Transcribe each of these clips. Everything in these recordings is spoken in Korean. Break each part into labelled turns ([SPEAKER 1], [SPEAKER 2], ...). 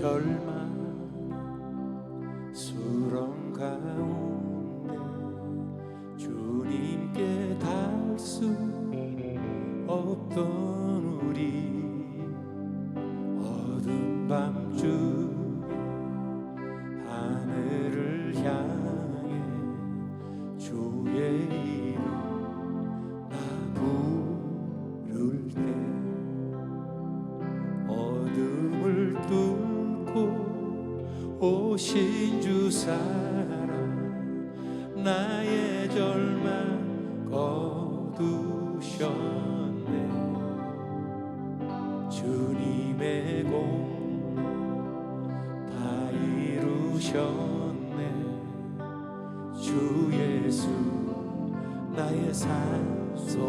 [SPEAKER 1] 절망 수렁 가운데 주님께 닿을 수 없던 우리 어두운 밤 중에 하늘을 향해 주의 이름 나 부를 때 어둠을 뚫고 오신 주 사랑 나의 절망 거두셨네. 주님의 공로 다 이루셨네. 주 예수 나의 산소만.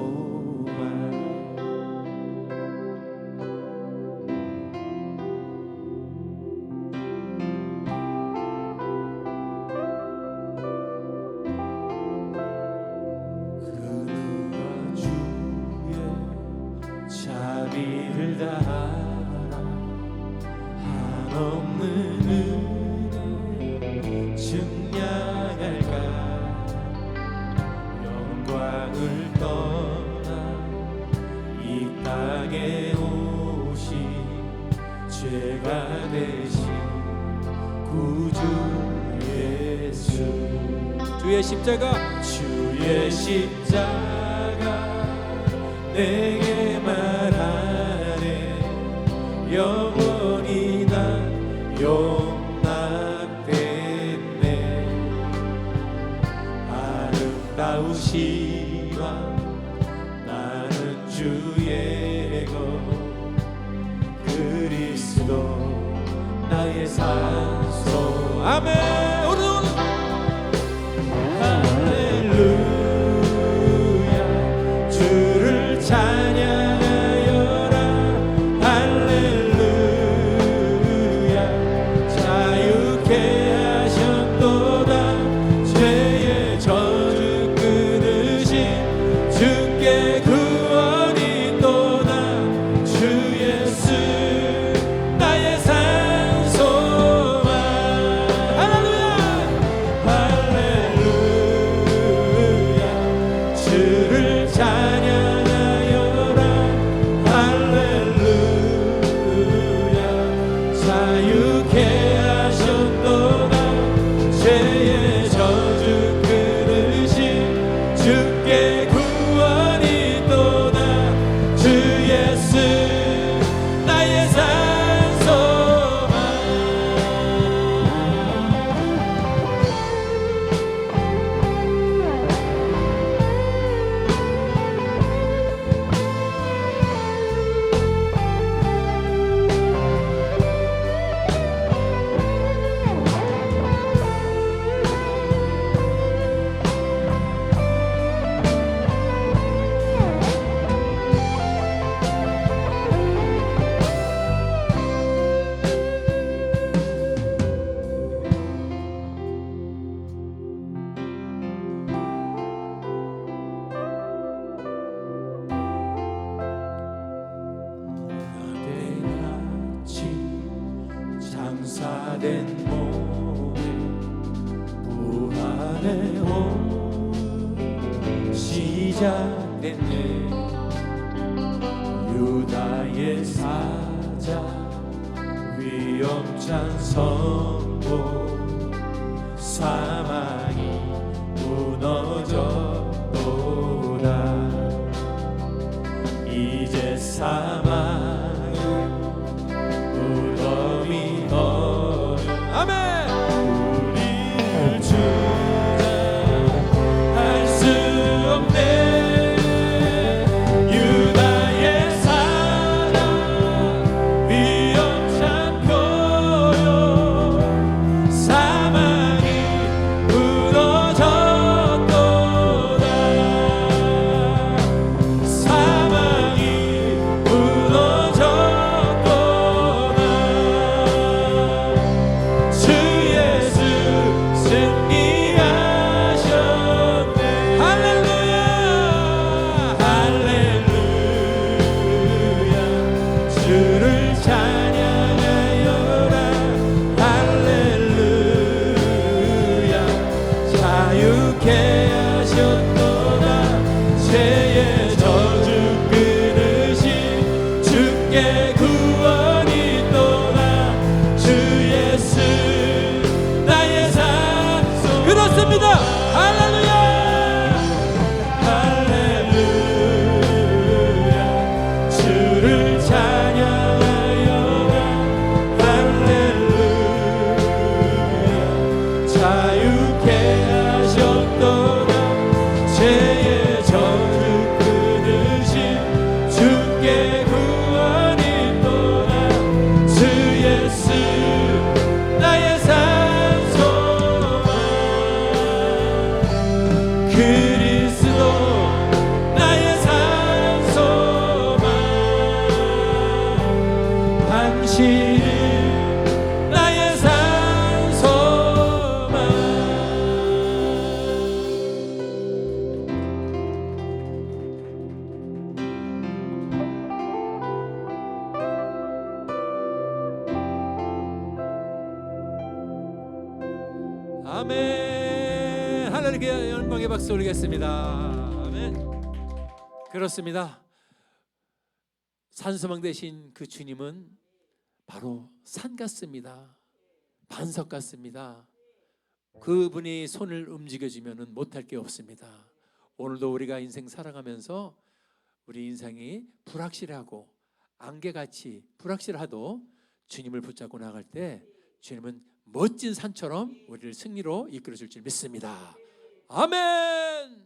[SPEAKER 1] 자비를 다하라. 한없는 은혜 증량할까. 영광을 떠나 이 땅에 오신 죄가 되신 구주 예수. 주의 십자가 내게 말하네. 영원히 난 용납됐네. 아름다우시와 나는 주의 것 그리스도 나의 산소. 아멘. 할렐루야. 주를 찬양하여라. 할렐루야. 자유케 하셨도다. 죄의 저주 끊으신 주께 구원이 또다. 주 예수 나의 산소만. 할렐루야. 할렐루야. 주를 찬양하여라. 할렐루야. 자유케 하셨도다. 죄의 저주 끊으신 주께 구원이 또다. 주 예수 나의 산소만. 장사된 몸에 부활의 오늘 시작됐네. 유다의 사자 위험찬 선고 사망이 무너졌도다. 이제 사망은 무덤이 너는 아멘. 우리를 주장할 수 없네. 유다의 사랑 위험찬 고요 사망이 자유케 하셨도다. 죄의 저주 끊으신 주께 구원이 또다. 주 예수 나의 산 소망, 그리스도 나의 산 소망, 당신은 나의 산 소망. 아멘. 하나님께 영광의 박수 올리겠습니다. 아멘. 그렇습니다. 산소망 되신 그 주님은 바로 산 같습니다. 반석 같습니다. 그분이 손을 움직여주면 못할 게 없습니다. 오늘도 우리가 인생 살아가면서 우리 인생이 불확실하고 안개같이 불확실하도 주님을 붙잡고 나갈 때 주님은 멋진 산처럼 우리를 승리로 이끌어 줄 줄 믿습니다. 아멘.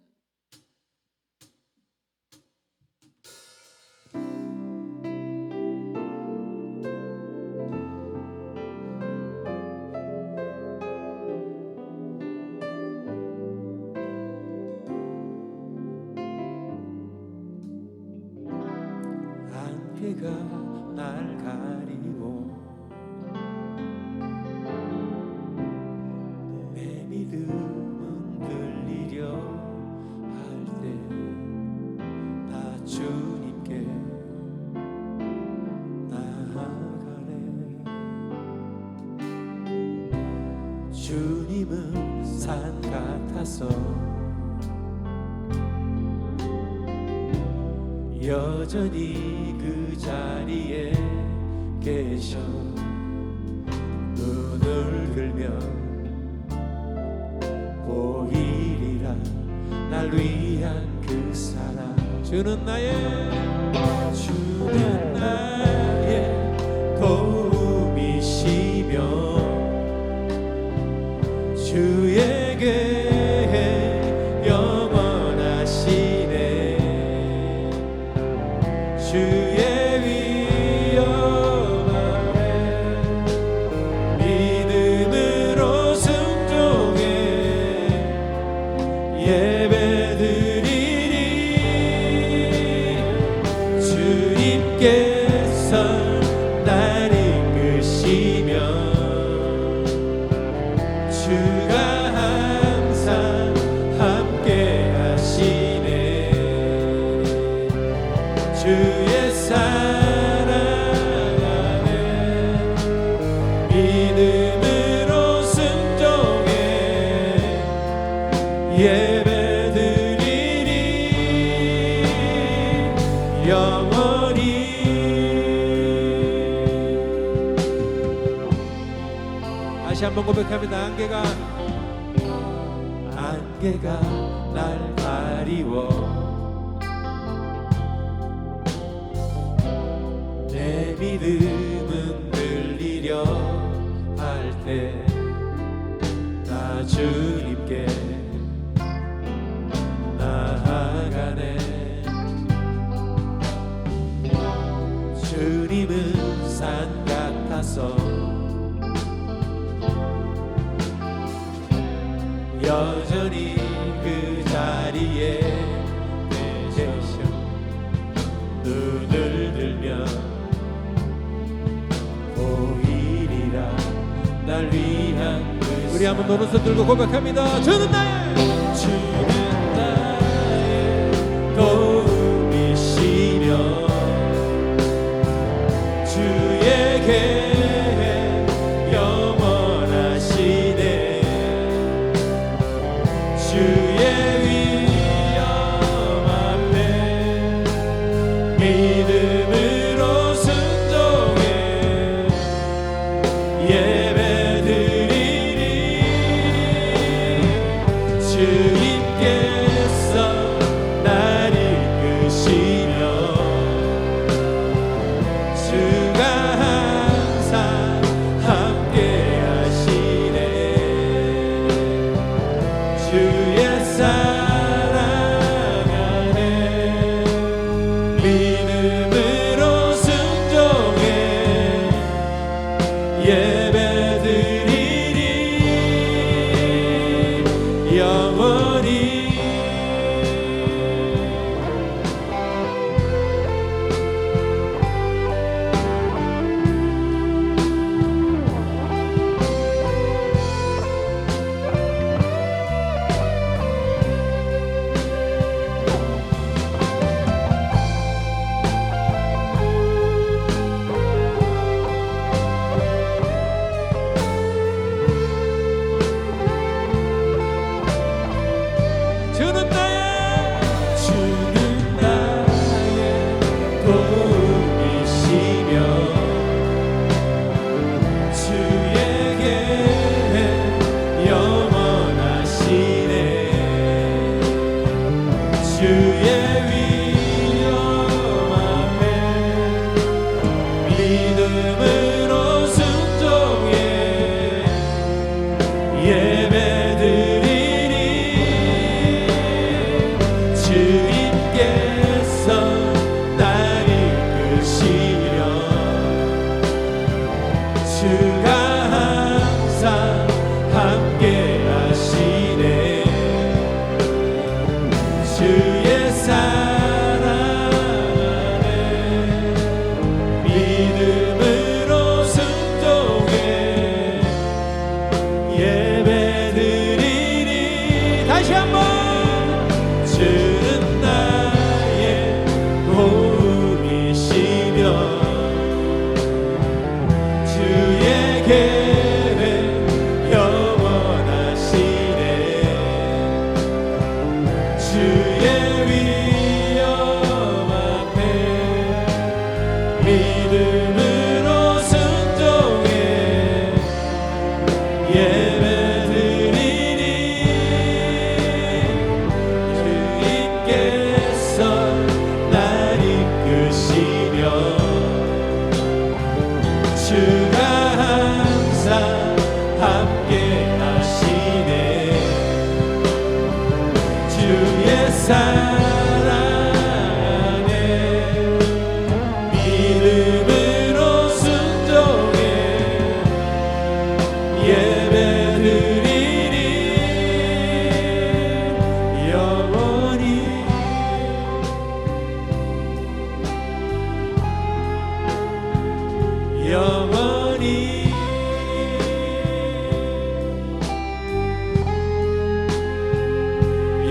[SPEAKER 1] 안개가 날 가리고 내 믿음은 들리려 할 때 나 주님께 나아가네. 주님은 산 같아서 여전히 그 자리에 계셔. 눈을 들면 보이리라 날 위한 그 사랑. 주는 나의 도움이시며 주에게 주의 위엄하네. 믿음으로 순종해 예배드리리. 주님께서 날 이끄시며 주가 항상 함께 하시네. 주의 사랑 안에 믿음으로 순종해 예배드리리. 영원히. 다시 한번 고백합니다. 안개가 날 가리워 내 믿음은 들리려 할 때 나 주님께 나아가네. 주님은 산 같아서 여전히 그 자리에 계셔. 눈을 들면 보이리라 날 위한 그 우리 한번 오른손 들고 고백합니다. 주는 나의 도움이시며 주에게 영원하시네. 주의 위엄 앞에 믿음으로 순종해 예배드리리. 주님께서 날 이끄시며 주가 항상 함께 하시네. 예배드리리. 다시 한번. 주는 나의 도움이시며 주의 계획 영원하시네. 주의 위엄 앞에 믿음으로 순종해 예배드리니 주님께서 날 이끄시며 주가 항상 함께 하시네. 주의 사랑 안에 믿음으로 순종해 예배드리니 영원히 영원히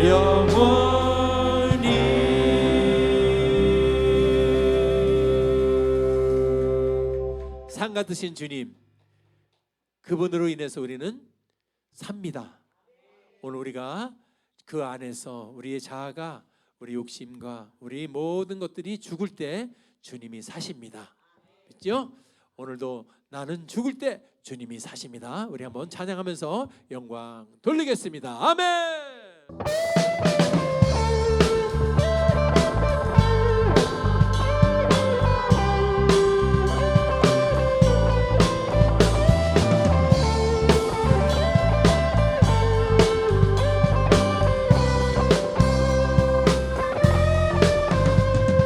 [SPEAKER 1] 영원히. 상 같으신 주님, 그분으로 인해서 우리는 삽니다. 오늘 우리가 그 안에서 우리의 자아가, 우리 욕심과 우리 모든 것들이 죽을 때 주님이 사십니다. 그렇죠? 오늘도 나는 죽을 때 주님이 사십니다. 우리 한번 찬양하면서 영광 돌리겠습니다. 아멘.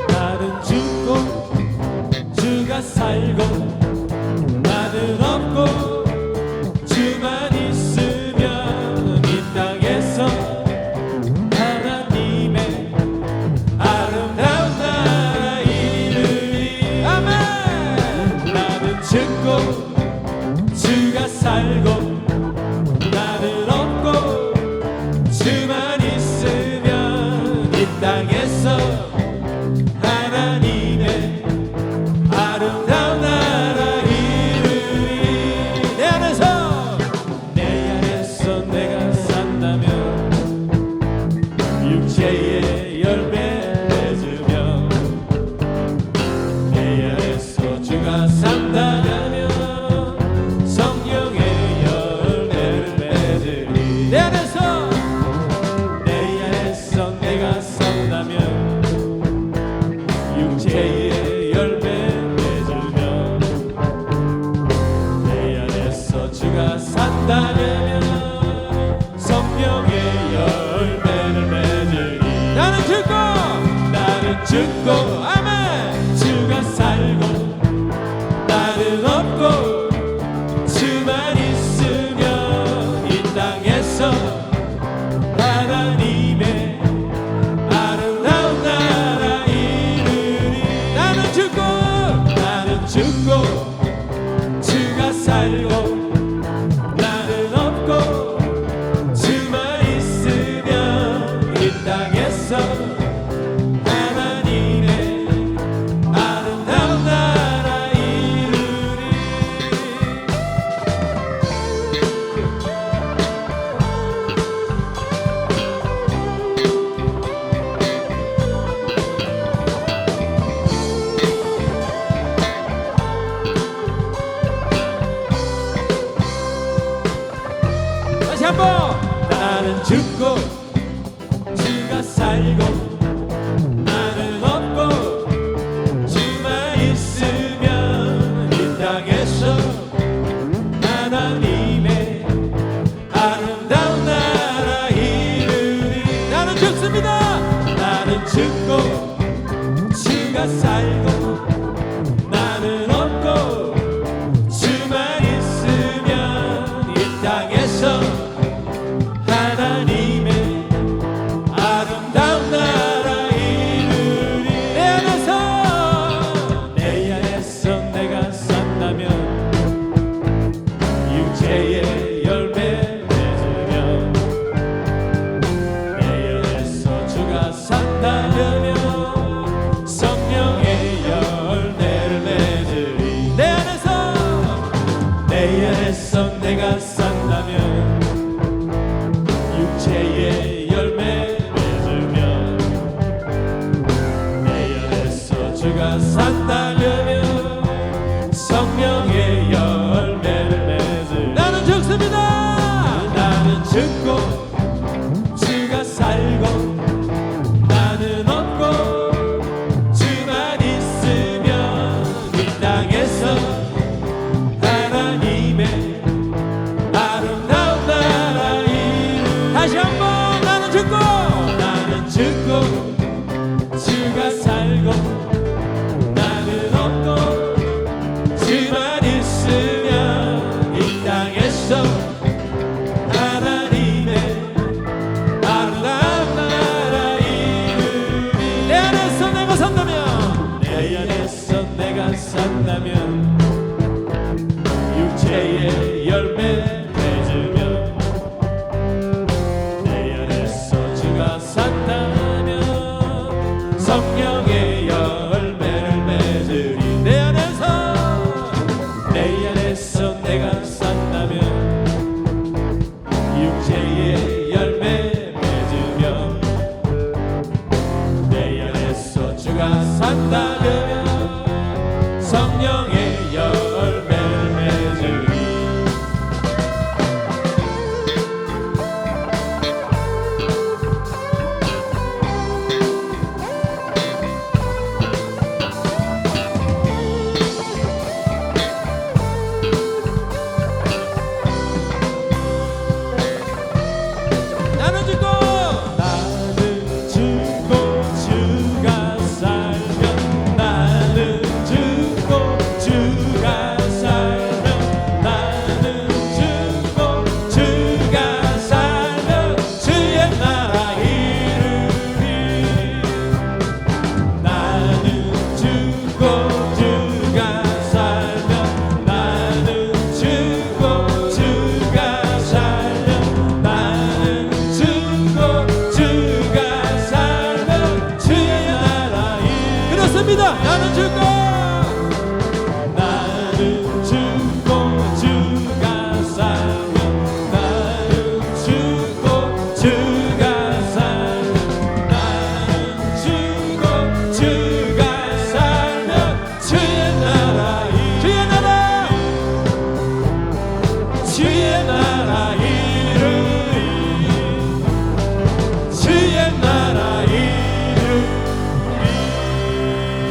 [SPEAKER 1] 나는 죽고 주가 살고 나는 없고 주만 있으면 이 땅에서 하나님의 아름다운 나라 이르리. 아멘. 나는 죽고 주가 살고 나는 없고 주만 있으면 이 땅에서 하나님의 아름다운 나라 이르리. 내 안에서 내가 산다면 육체의 열매 맺으며 내 안에서 주가 산다면 성령의 열매를 맺으리. 내 안에서 내가 산다면 육체의 열매 맺으며 내 안에서 주가 산다면 성령의 열매를 맺으리. 나는 죽고 아멘. 주가 살고 나는 없고 주만 있으면 이 땅에서 하나님의 아름다운 나라 이르리. 나는 죽고 주가 살고 나는 없고 주만 있으면 이 땅에서 하나님의 아름다운 나라 이르리. 다시 한번. 나는 죽고 주가 살고 나는 없고 주만 있으면 이 땅에서 하나님의 아름다운 나라 이르리. 나는 죽습니다. 나는 죽고 주가 살고 나는 없고 주만 있으면 이 땅에서 하나님의 아름다운 나라 이르리. 내 안에서 내가 산다면 육체의 열매 그렇습니다. 나는 죽고 주가 살고 나는 없고 주만 있으면 이 땅에서 하나님의 아름다운 나라 이루. 다시 한번 나는 죽고 주가 살고 나는 없고 주만 있으면 이 땅에서 하나님의 아름다운 나라 이루리. 내 안에서 내가 산다면 육체의 열매 맺으며 내 안에서 주가 산다면 성령의 열매를 맺으리. 내 안에서 내가 산다면 육체의 열매 맺으며 내 안에서 주가 산다면 성령의 열매를 맺으리. 나는 죽고 주가 살면 나는 죽고 주가 살면 나는 죽고 주가 살면 주의 나라 이루리. 나는 죽고 주가 살면 나는 죽고 주가 살면 나는 죽고 주가 살면 주의 나라 이루리. 그렇습니다. 나는 죽고 주가 살면 나는 죽고 주가 살면 나는 죽고 주가 살면 주의 나라 이루리. 주의 나라 이루리.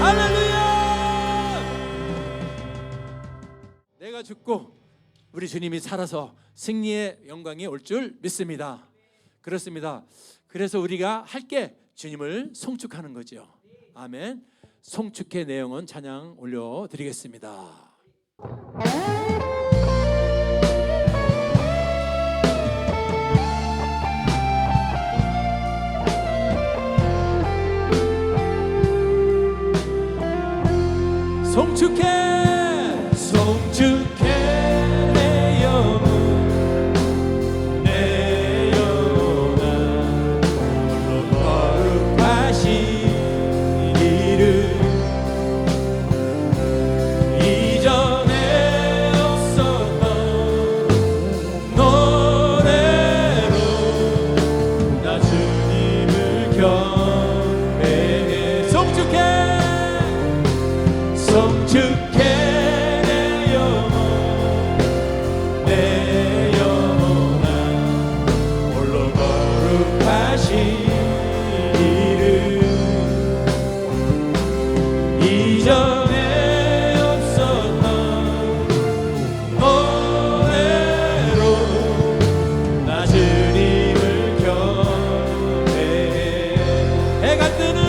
[SPEAKER 1] 할렐루야. 내가 죽고 우리 주님이 살아서 승리의 영광이 올 줄 믿습니다. 그렇습니다. 그래서 우리가 할 게 주님을 송축하는 거죠. 아멘. 송축의 내용은 찬양 올려드리겠습니다. 송축해 내 영혼 내 영혼아 거룩하신 이름 이전에 없었던 노래로 나 주님을 경배해. 송축해 내 영혼아 홀로 거룩하신 이름 이전에 없었던 노래로 나 주님을 경배해. 해가 뜨는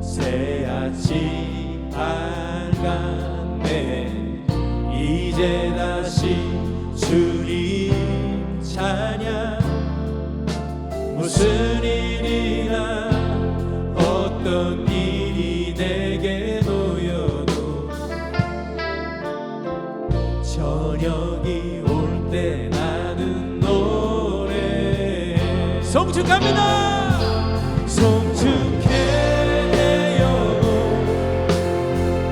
[SPEAKER 1] 새아침 밝았네. 이제 다시 주님 찬양. 무슨 일이나 어떤 일이 내게 놓여도 저녁이 올 때 나는 노래해. 송축합니다. 송축해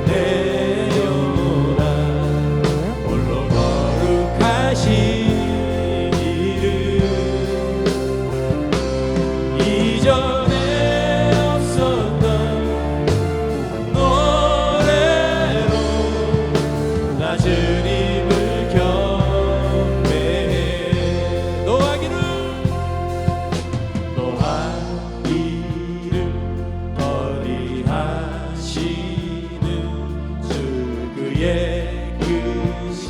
[SPEAKER 1] 내 영혼아 홀로 거룩하신 이름 이전에 없었던 노래로 낮은 힘을 경배해. 노하기를 버리하시는 주 그의 크신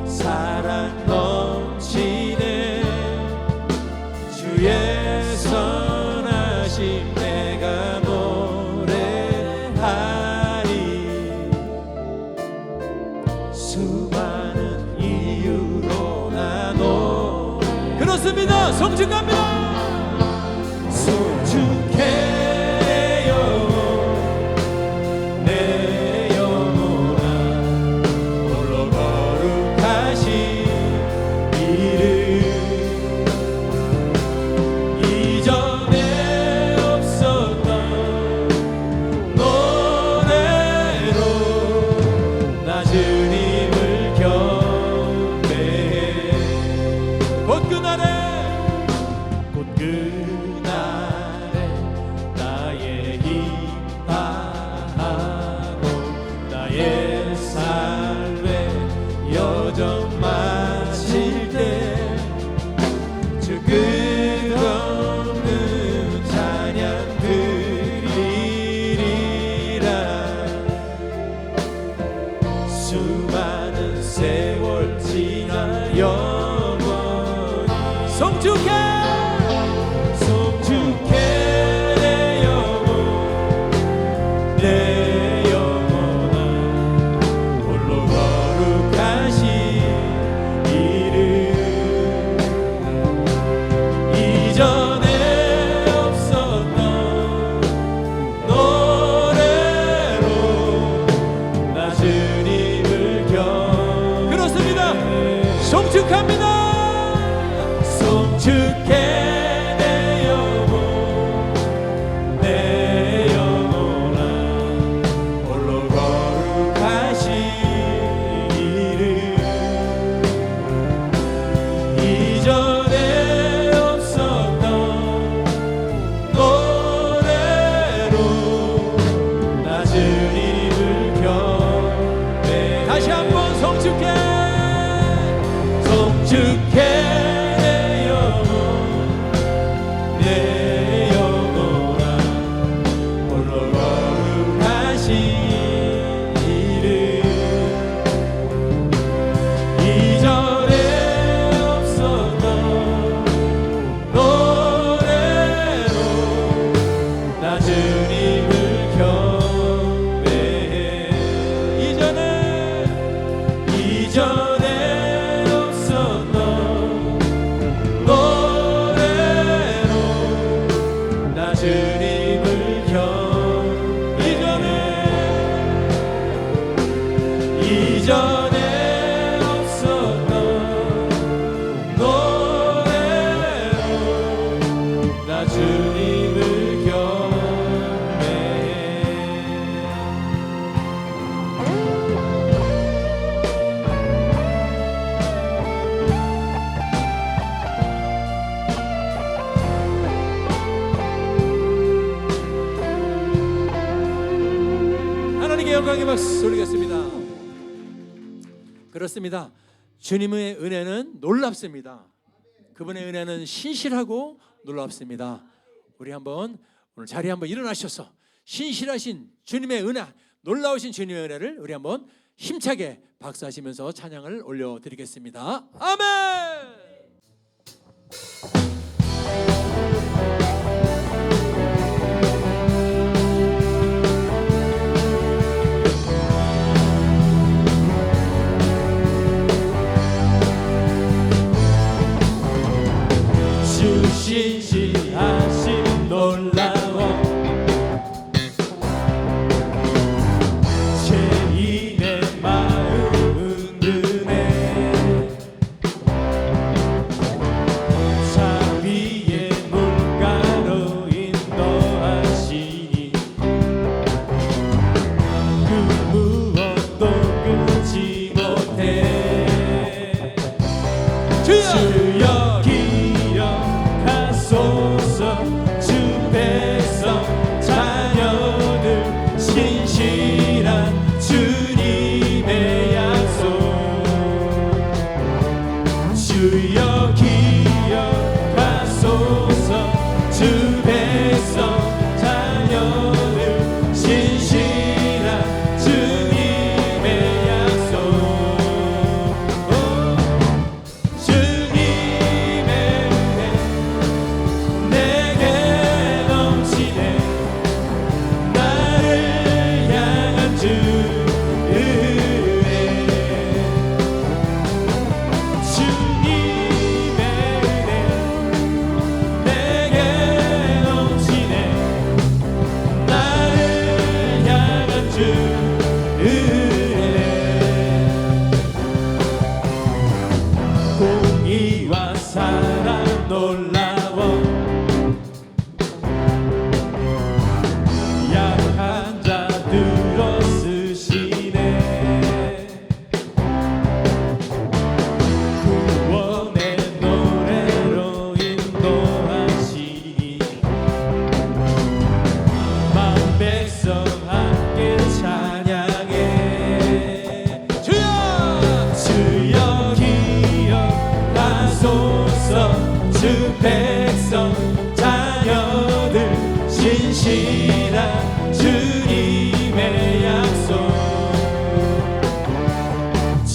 [SPEAKER 1] 사랑 넘치네. 주의 선하심 내가 노래하리. 수많은 이유로 나 노래. 그렇습니다. 성축합니다. 성축해요 내 영혼아. 홀로 거룩하신 이름. 이전에 없었던 노래로 낮은 힘을 경배해. 곧 그날에 나의 힘 다하고 나의 삶의 여정 마칠 때 주 끝없는 찬양 드리리라. 수많은 세월 지나 영원히 성축해. 내 영혼아 홀로 거룩하신 이름. 이전에 없었던 노래로 낮은 힘을 그렇습니다. 성축합니다. 성축해 내 영혼. 내 성축해 내 영혼. 내 영혼아 홀로 거룩하신 이름. 이전에 없었던 노래로 낮은 힘을 경배해. 이전에 이전에 없었던 노래로 낮은 힘을 경배해. 하나님께 영광의 박수 올리겠습니다. 그렇습니다. 주님의 은혜는 놀랍습니다. 그분의 은혜는 신실하고 놀랍습니다. 우리 한번 오늘 자리에 한번 일어나셔서 신실하신 주님의 은혜, 놀라우신 주님의 은혜를 우리 한번 힘차게 박수하시면서 찬양을 올려드리겠습니다. 아멘. 신실하신 놀라워 죄인의 마음 흔드네. 자비의 물가로 인도하시니 그 무엇도 끊지 못해. 주여 주 백성 자녀들 신실한 주님의 약속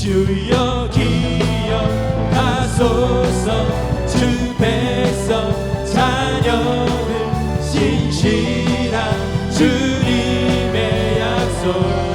[SPEAKER 1] 주여 기억하소서. 주 백성 자녀들 신실한 주님의 약속.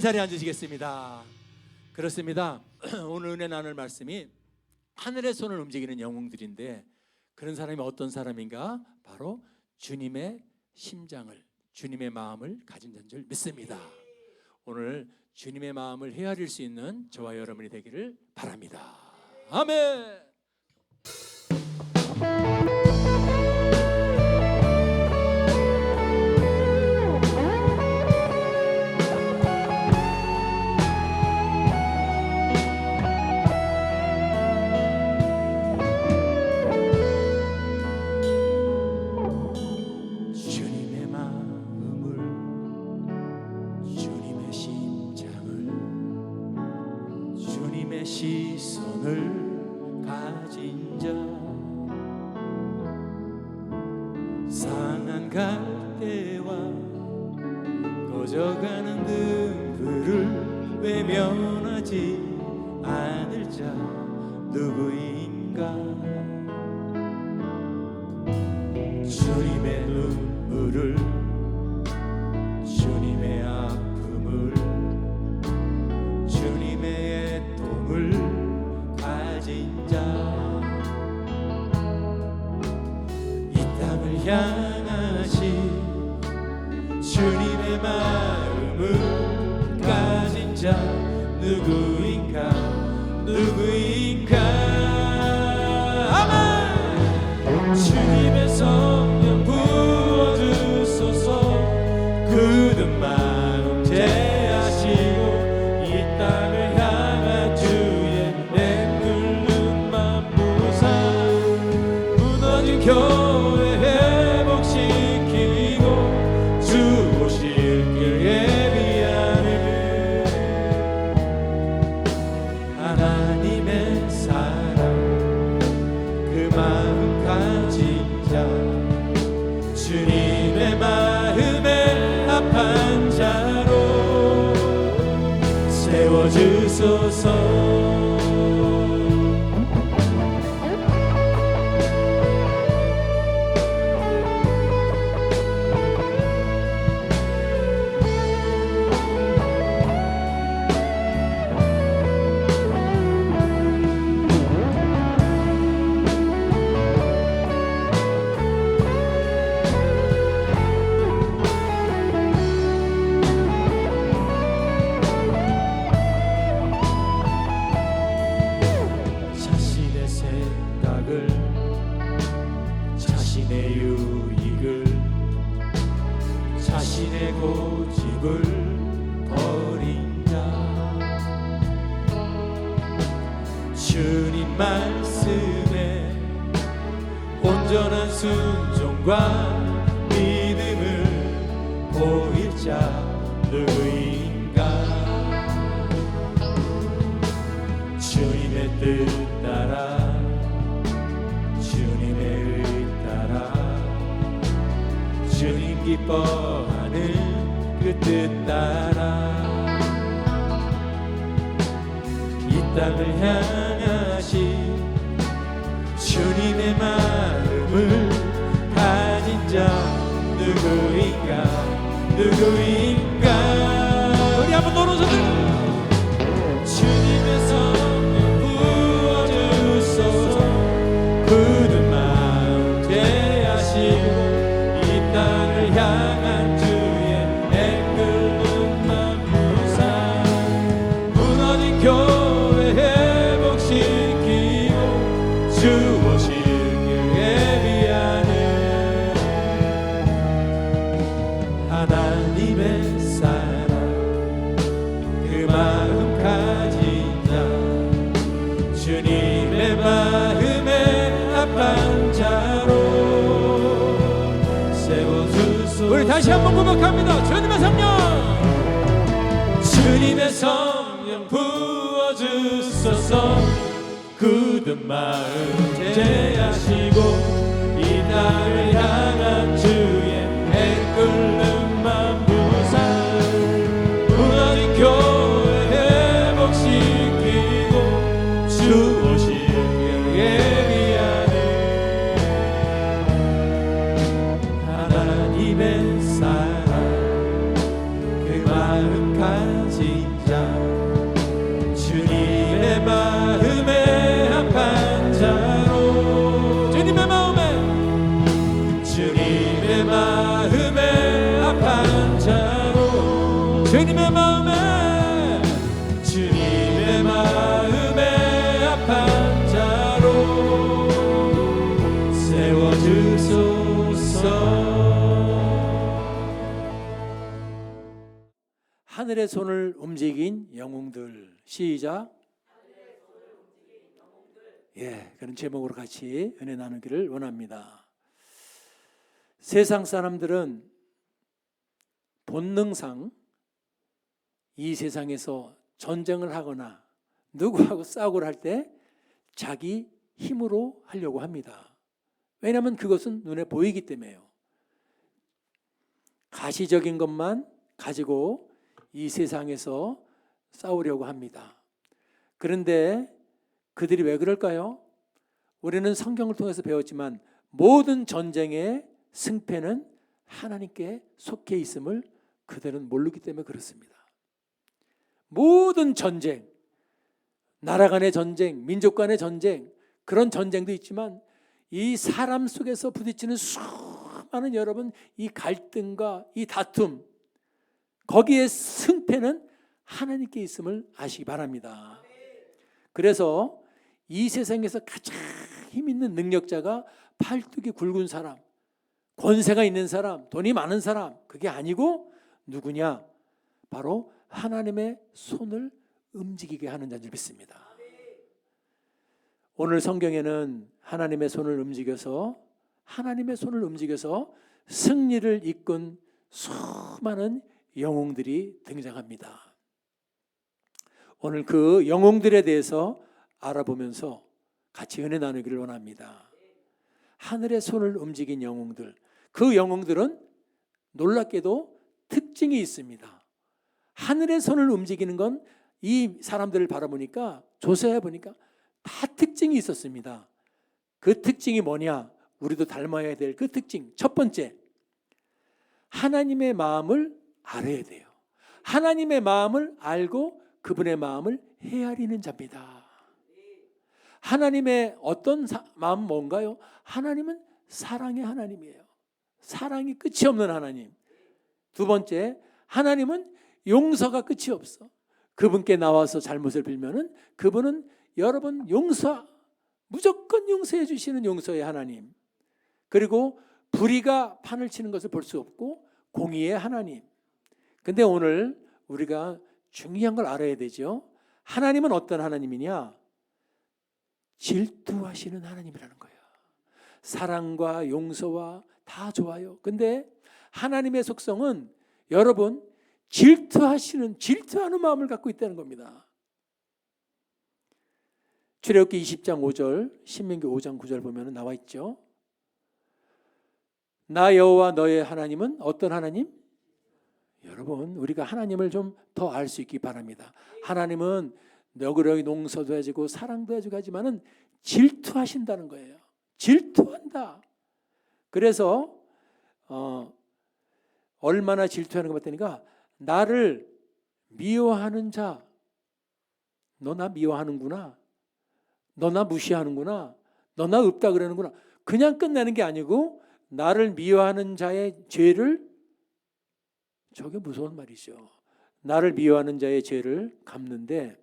[SPEAKER 2] 자리에 앉으시겠습니다. 그렇습니다. 오늘 은혜 나눌 말씀이 하늘의 손을 움직이는 영웅들인데, 그런 사람이 어떤 사람인가? 바로 주님의 심장을, 주님의 마음을 가진 자인 줄 믿습니다. 오늘 주님의 마음을 헤아릴 수 있는 저와 여러분이 되기를 바랍니다. 아멘.
[SPEAKER 1] 시선을 가진 자, 상한 갈대와 꺼져가는 등불을 외면하지 않을 자 누구인가? 주님의 눈물을, 주님의 아픔을, 주님의 애통을 가진 자, 이 땅을 향하신 주님의 마음을 가진 자 누구인가? 누구인가? 아멘. 주님의 성령 부어주소서. 굳은 마음 제하시고 이 땅을 향한 주의 맹글른 만부사 무너진 교회 회복시키고 주 오실 길 예비하네. 하나님의
[SPEAKER 2] 주소서. 자신의 생각을, 자신의 유익을, 자신의 고집을 버린 자, 주님 말씀에 온전한 순종과 믿음을 보일 자 누구인가. 주님의 뜻 따라, 주님의 의 따라, 주님 기뻐하는 그 뜻 따라 이 땅을 향하신 주님의 마음을 가진 자 누구인가, 누구인가. 우리 한번 노래서 주님의 성령 부어주소서. 굳은 마음 되하시고 이 땅을 향한 주의 애끓는 만부사 무너진 교회 회복시키고 주 오실 길에 예비하는 하나님의 사랑, 그 마음 가진 자, 주님의 마음에 합한 자로 세워주소서. 우리 다시 한번 고백합니다. 주님의 성령, 주님의 성령 부어주소서. 굳은 마음 제하시고 이 땅을 향한 주의 애끓는 만부사 무너진 교회 회복시키고 주 오실 길 예비하는 하나님의 사랑, 그 마음 가진 자, 주님의 마음에 합한 자로, 주님의 마음에, 주님의 마음에 합한 자로, 주님의 마음에, 주님의 마음에 합한 자로 세워주소서.
[SPEAKER 1] 하늘의 손을 움직인 영웅들. 시작. 예, 그런 제목으로 같이 은혜 나누기를 원합니다. 세상 사람들은 본능상 이 세상에서 전쟁을 하거나 누구하고 싸우고 할 때 자기 힘으로 하려고 합니다. 왜냐하면 그것은 눈에 보이기 때문에요. 가시적인 것만 가지고 이 세상에서 싸우려고 합니다. 그런데 그들이 왜 그럴까요? 우리는 성경을 통해서 배웠지만 모든 전쟁의 승패는 하나님께 속해 있음을 그들은 모르기 때문에 그렇습니다. 모든 전쟁, 나라 간의 전쟁, 민족 간의 전쟁, 그런 전쟁도 있지만 이 사람 속에서 부딪히는 수많은 여러분 이 갈등과 이 다툼, 거기에 승패는 하나님께 있음을 아시기 바랍니다. 그래서 이 세상에서 가장 힘 있는 능력자가 팔뚝이 굵은 사람, 권세가 있는 사람, 돈이 많은 사람, 그게 아니고 누구냐? 바로 하나님의 손을 움직이게 하는 자를 믿습니다. 오늘 성경에는 하나님의 손을 움직여서 승리를 이끈 수많은 영웅들이 등장합니다. 오늘 그 영웅들에 대해서 알아보면서 같이 은혜 나누기를 원합니다. 하늘의 손을 움직인 영웅들, 그 영웅들은 놀랍게도 특징이 있습니다. 하늘의 손을 움직이는 건
[SPEAKER 2] 이 사람들을 바라보니까 조사해 보니까 다 특징이 있었습니다. 그 특징이 뭐냐? 우리도 닮아야 될 그 특징. 첫 번째, 하나님의 마음을 알아야 돼요. 하나님의 마음을 알고 그분의 마음을 헤아리는 자입니다. 하나님의 어떤 마음은 뭔가요? 하나님은 사랑의 하나님이에요. 사랑이 끝이 없는 하나님. 두 번째, 하나님은 용서가 끝이 없어. 그분께 나와서 잘못을 빌면은 그분은 여러분 무조건 용서해 주시는 용서의 하나님. 그리고 불의가 판을 치는 것을 볼 수 없고 공의의 하나님. 근데 오늘 우리가 중요한 걸 알아야 되죠. 하나님은 어떤 하나님이냐? 질투하시는 하나님이라는 거예요. 사랑과 용서와 다 좋아요. 근데 하나님의 속성은 여러분 질투하는 마음을 갖고 있다는 겁니다. 출애굽기 20장 5절, 신명기 5장 9절 보면 나와 있죠. 나 여호와 너의 하나님은 어떤 하나님? 여러분, 우리가 하나님을 좀 더 알 수 있기 바랍니다. 하나님은 너그러이 농서도 해주고 사랑도 해주고 하지만은 질투하신다는 거예요. 질투한다. 그래서 얼마나 질투하는 것 같다니까, 나를 미워하는 자, 너 나 미워하는구나, 너 나 무시하는구나, 너 나 없다 그러는구나, 그냥 끝내는 게 아니고 나를 미워하는 자의 죄를, 저게 무서운 말이죠. 나를 미워하는 자의 죄를 갚는데,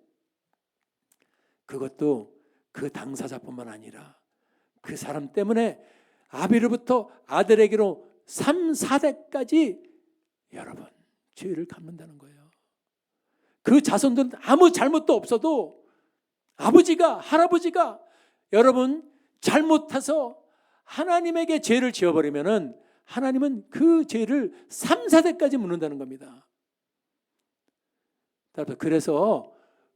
[SPEAKER 2] 그것도 그 당사자뿐만 아니라 그 사람 때문에 아비로부터 아들에게로 3, 4대까지 여러분 죄를 갚는다는 거예요. 그 자손들은 아무 잘못도 없어도 아버지가, 할아버지가 여러분 잘못해서 하나님에게 죄를 지어버리면은 하나님은 그 죄를 3, 4대까지 묻는다는 겁니다. 그래서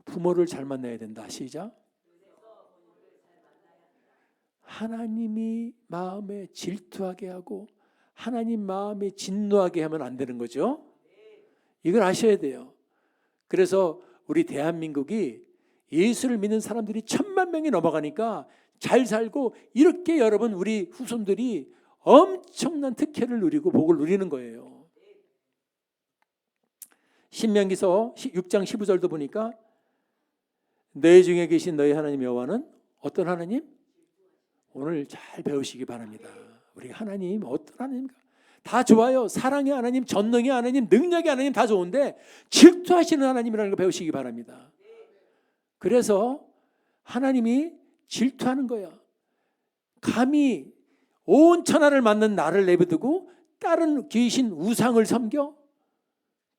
[SPEAKER 2] 부모를 잘 만나야 된다. 시작. 하나님이 마음에 질투하게 하고 하나님 마음에 진노하게 하면 안 되는 거죠. 이걸 아셔야 돼요. 그래서 우리 대한민국이 예수를 믿는 사람들이 1,000만 명이 넘어가니까 잘 살고, 이렇게 여러분 우리 후손들이 엄청난 특혜를 누리고 복을 누리는 거예요. 신명기서 6장 15절도 보니까 너희 중에 계신 너희 하나님 여호와는 어떤 하나님? 오늘 잘 배우시기 바랍니다. 우리 하나님 어떤 하나님인가? 다 좋아요. 사랑의 하나님, 전능의 하나님, 능력의 하나님 다 좋은데 질투하시는 하나님이라는 걸 배우시기 바랍니다. 그래서 하나님이 질투하는 거야. 감히 온 천하를 만든 나를 내버두고 다른 귀신 우상을 섬겨?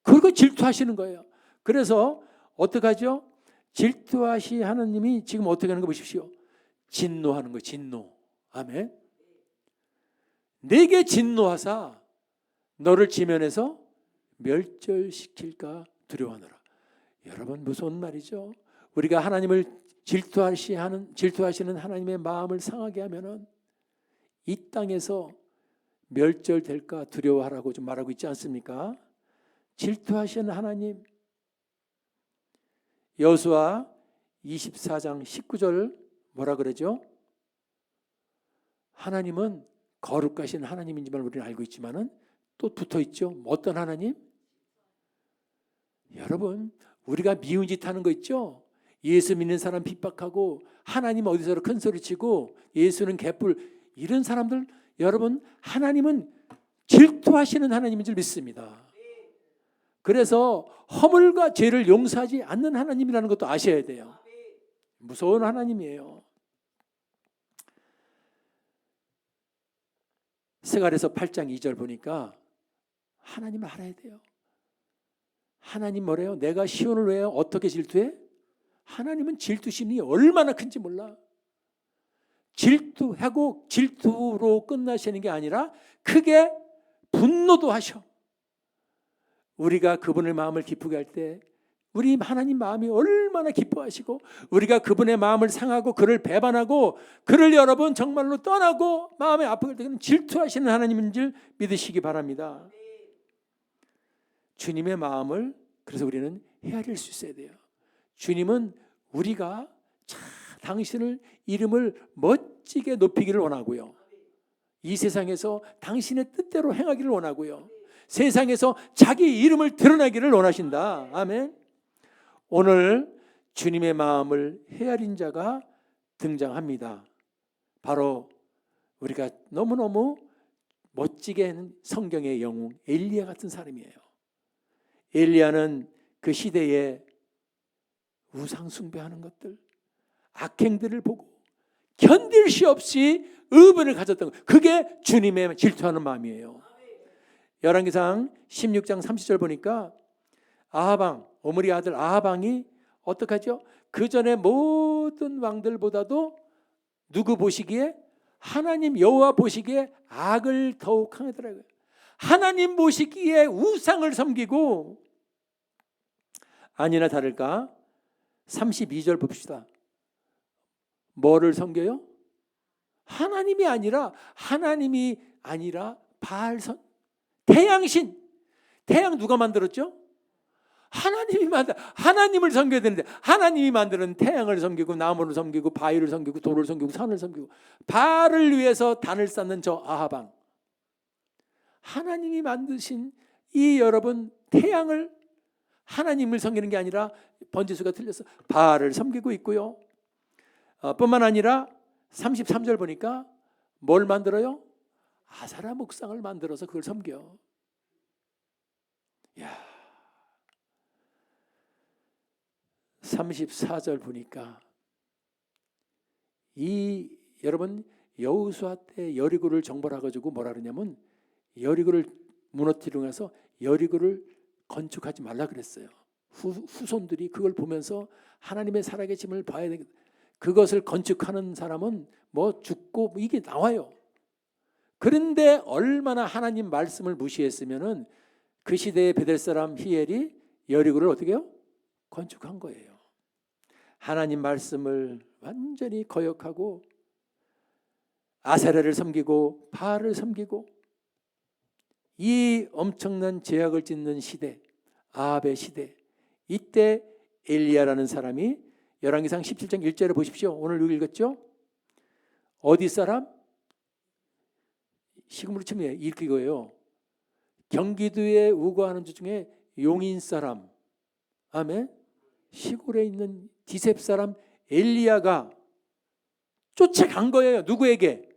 [SPEAKER 2] 그거 질투하시는 거예요. 그래서 어떡하죠? 질투하시 하나님이 지금 어떻게 하는 거 보십시오. 진노하는 거예요. 진노. 아멘. 내게 진노하사 너를 지면에서 멸절시킬까 두려워하노라. 여러분 무서운 말이죠. 우리가 하나님을 질투하시는 하나님의 마음을 상하게 하면은 이 땅에서 멸절될까 두려워하라고 좀 말하고 있지 않습니까? 질투하시는 하나님. 여호수아 24장 19절 뭐라 그러죠? 하나님은 거룩하신 하나님인지만 우리는 알고 있지만은 또 붙어 있죠. 어떤 하나님? 여러분, 우리가 미운 짓 하는 거 있죠? 예수 믿는 사람 핍박하고 하나님 어디서 큰 소리 치고 예수는 개뿔, 이런 사람들, 여러분, 하나님은 질투하시는 하나님인 줄 믿습니다. 그래서 허물과 죄를 용서하지 않는 하나님이라는 것도 아셔야 돼요. 무서운 하나님이에요. 스가랴서 8장 2절 보니까 하나님을 알아야 돼요. 하나님 뭐래요? 내가 시온을 왜 어떻게 질투해? 하나님은 질투심이 얼마나 큰지 몰라. 질투하고 질투로 끝나시는 게 아니라 크게 분노도 하셔. 우리가 그분의 마음을 기쁘게 할 때 우리 하나님 마음이 얼마나 기뻐하시고, 우리가 그분의 마음을 상하고 그를 배반하고 그를 여러분 정말로 떠나고 마음에 아프게 할 때는 질투하시는 하나님인 줄 믿으시기 바랍니다. 주님의 마음을 그래서 우리는 헤아릴 수 있어야 돼요.
[SPEAKER 1] 주님은 우리가 당신을 이름을 멋지게 높이기를 원하고요. 이 세상에서 당신의 뜻대로 행하기를 원하고요. 세상에서 자기 이름을 드러내기를 원하신다. 아멘. 오늘 주님의 마음을 헤아린 자가 등장합니다. 바로 우리가 너무너무 멋지게 하는 성경의 영웅 엘리야 같은 사람이에요. 엘리야는 그 시대에 우상 숭배하는 것들, 악행들을 보고 견딜 수 없이 의분을 가졌던 것, 그게 주님의 질투하는 마음이에요. 열왕기상 16장 30절 보니까 아하방, 오므리 아들 아하방이 어떻게 하죠? 그 전에 모든 왕들보다도 누구 보시기에? 하나님 여호와 보시기에 악을 더욱 행하더라고요. 하나님 보시기에 우상을 섬기고, 아니나 다를까 32절 봅시다. 뭐를 섬겨요? 하나님이 아니라 바알선, 태양신. 태양 누가 만들었죠? 하나님을 섬겨야 되는데 하나님이 만드는 태양을 섬기고 나무를 섬기고 바위를 섬기고 돌을 섬기고 산을 섬기고 바알을 위해서 단을 쌓는 저 아하방. 하나님이 만드신 이 여러분 태양을, 하나님을 섬기는 게 아니라 번지수가 틀려서 바알을 섬기고 있고요. 뿐만 아니라 33절 보니까 뭘 만들어요? 아사라 목상을 만들어서 그걸 섬겨. 야, 34절 보니까 이 여러분 여호수아 때 여리고를 정벌해 가지고 뭐라 그러냐면 여리고를 무너뜨리고 나서 여리고를 건축하지 말라 그랬어요. 후손들이 그걸 보면서 하나님의 살아계심을 봐야 되겠다. 그것을 건축하는 사람은 뭐 죽고 이게 나와요. 그런데 얼마나 하나님 말씀을 무시했으면은 그 시대의 베델 사람 히엘이 여리고를 어떻게 해요? 건축한 거예요. 하나님 말씀을 완전히 거역하고 아세라를 섬기고 바알을 섬기고 이 엄청난 죄악을 짓는 시대, 아합의 시대, 이때 엘리야라는 사람이 열왕기상 17장 1절을 보십시오. 오늘 읽었죠? 어디 사람? 시금으로 치면 이거예요. 경기도에 우거하는 주 중에 용인 사람, 아멘. 시골에 있는 디셉 사람 엘리야가 쫓아간 거예요. 누구에게?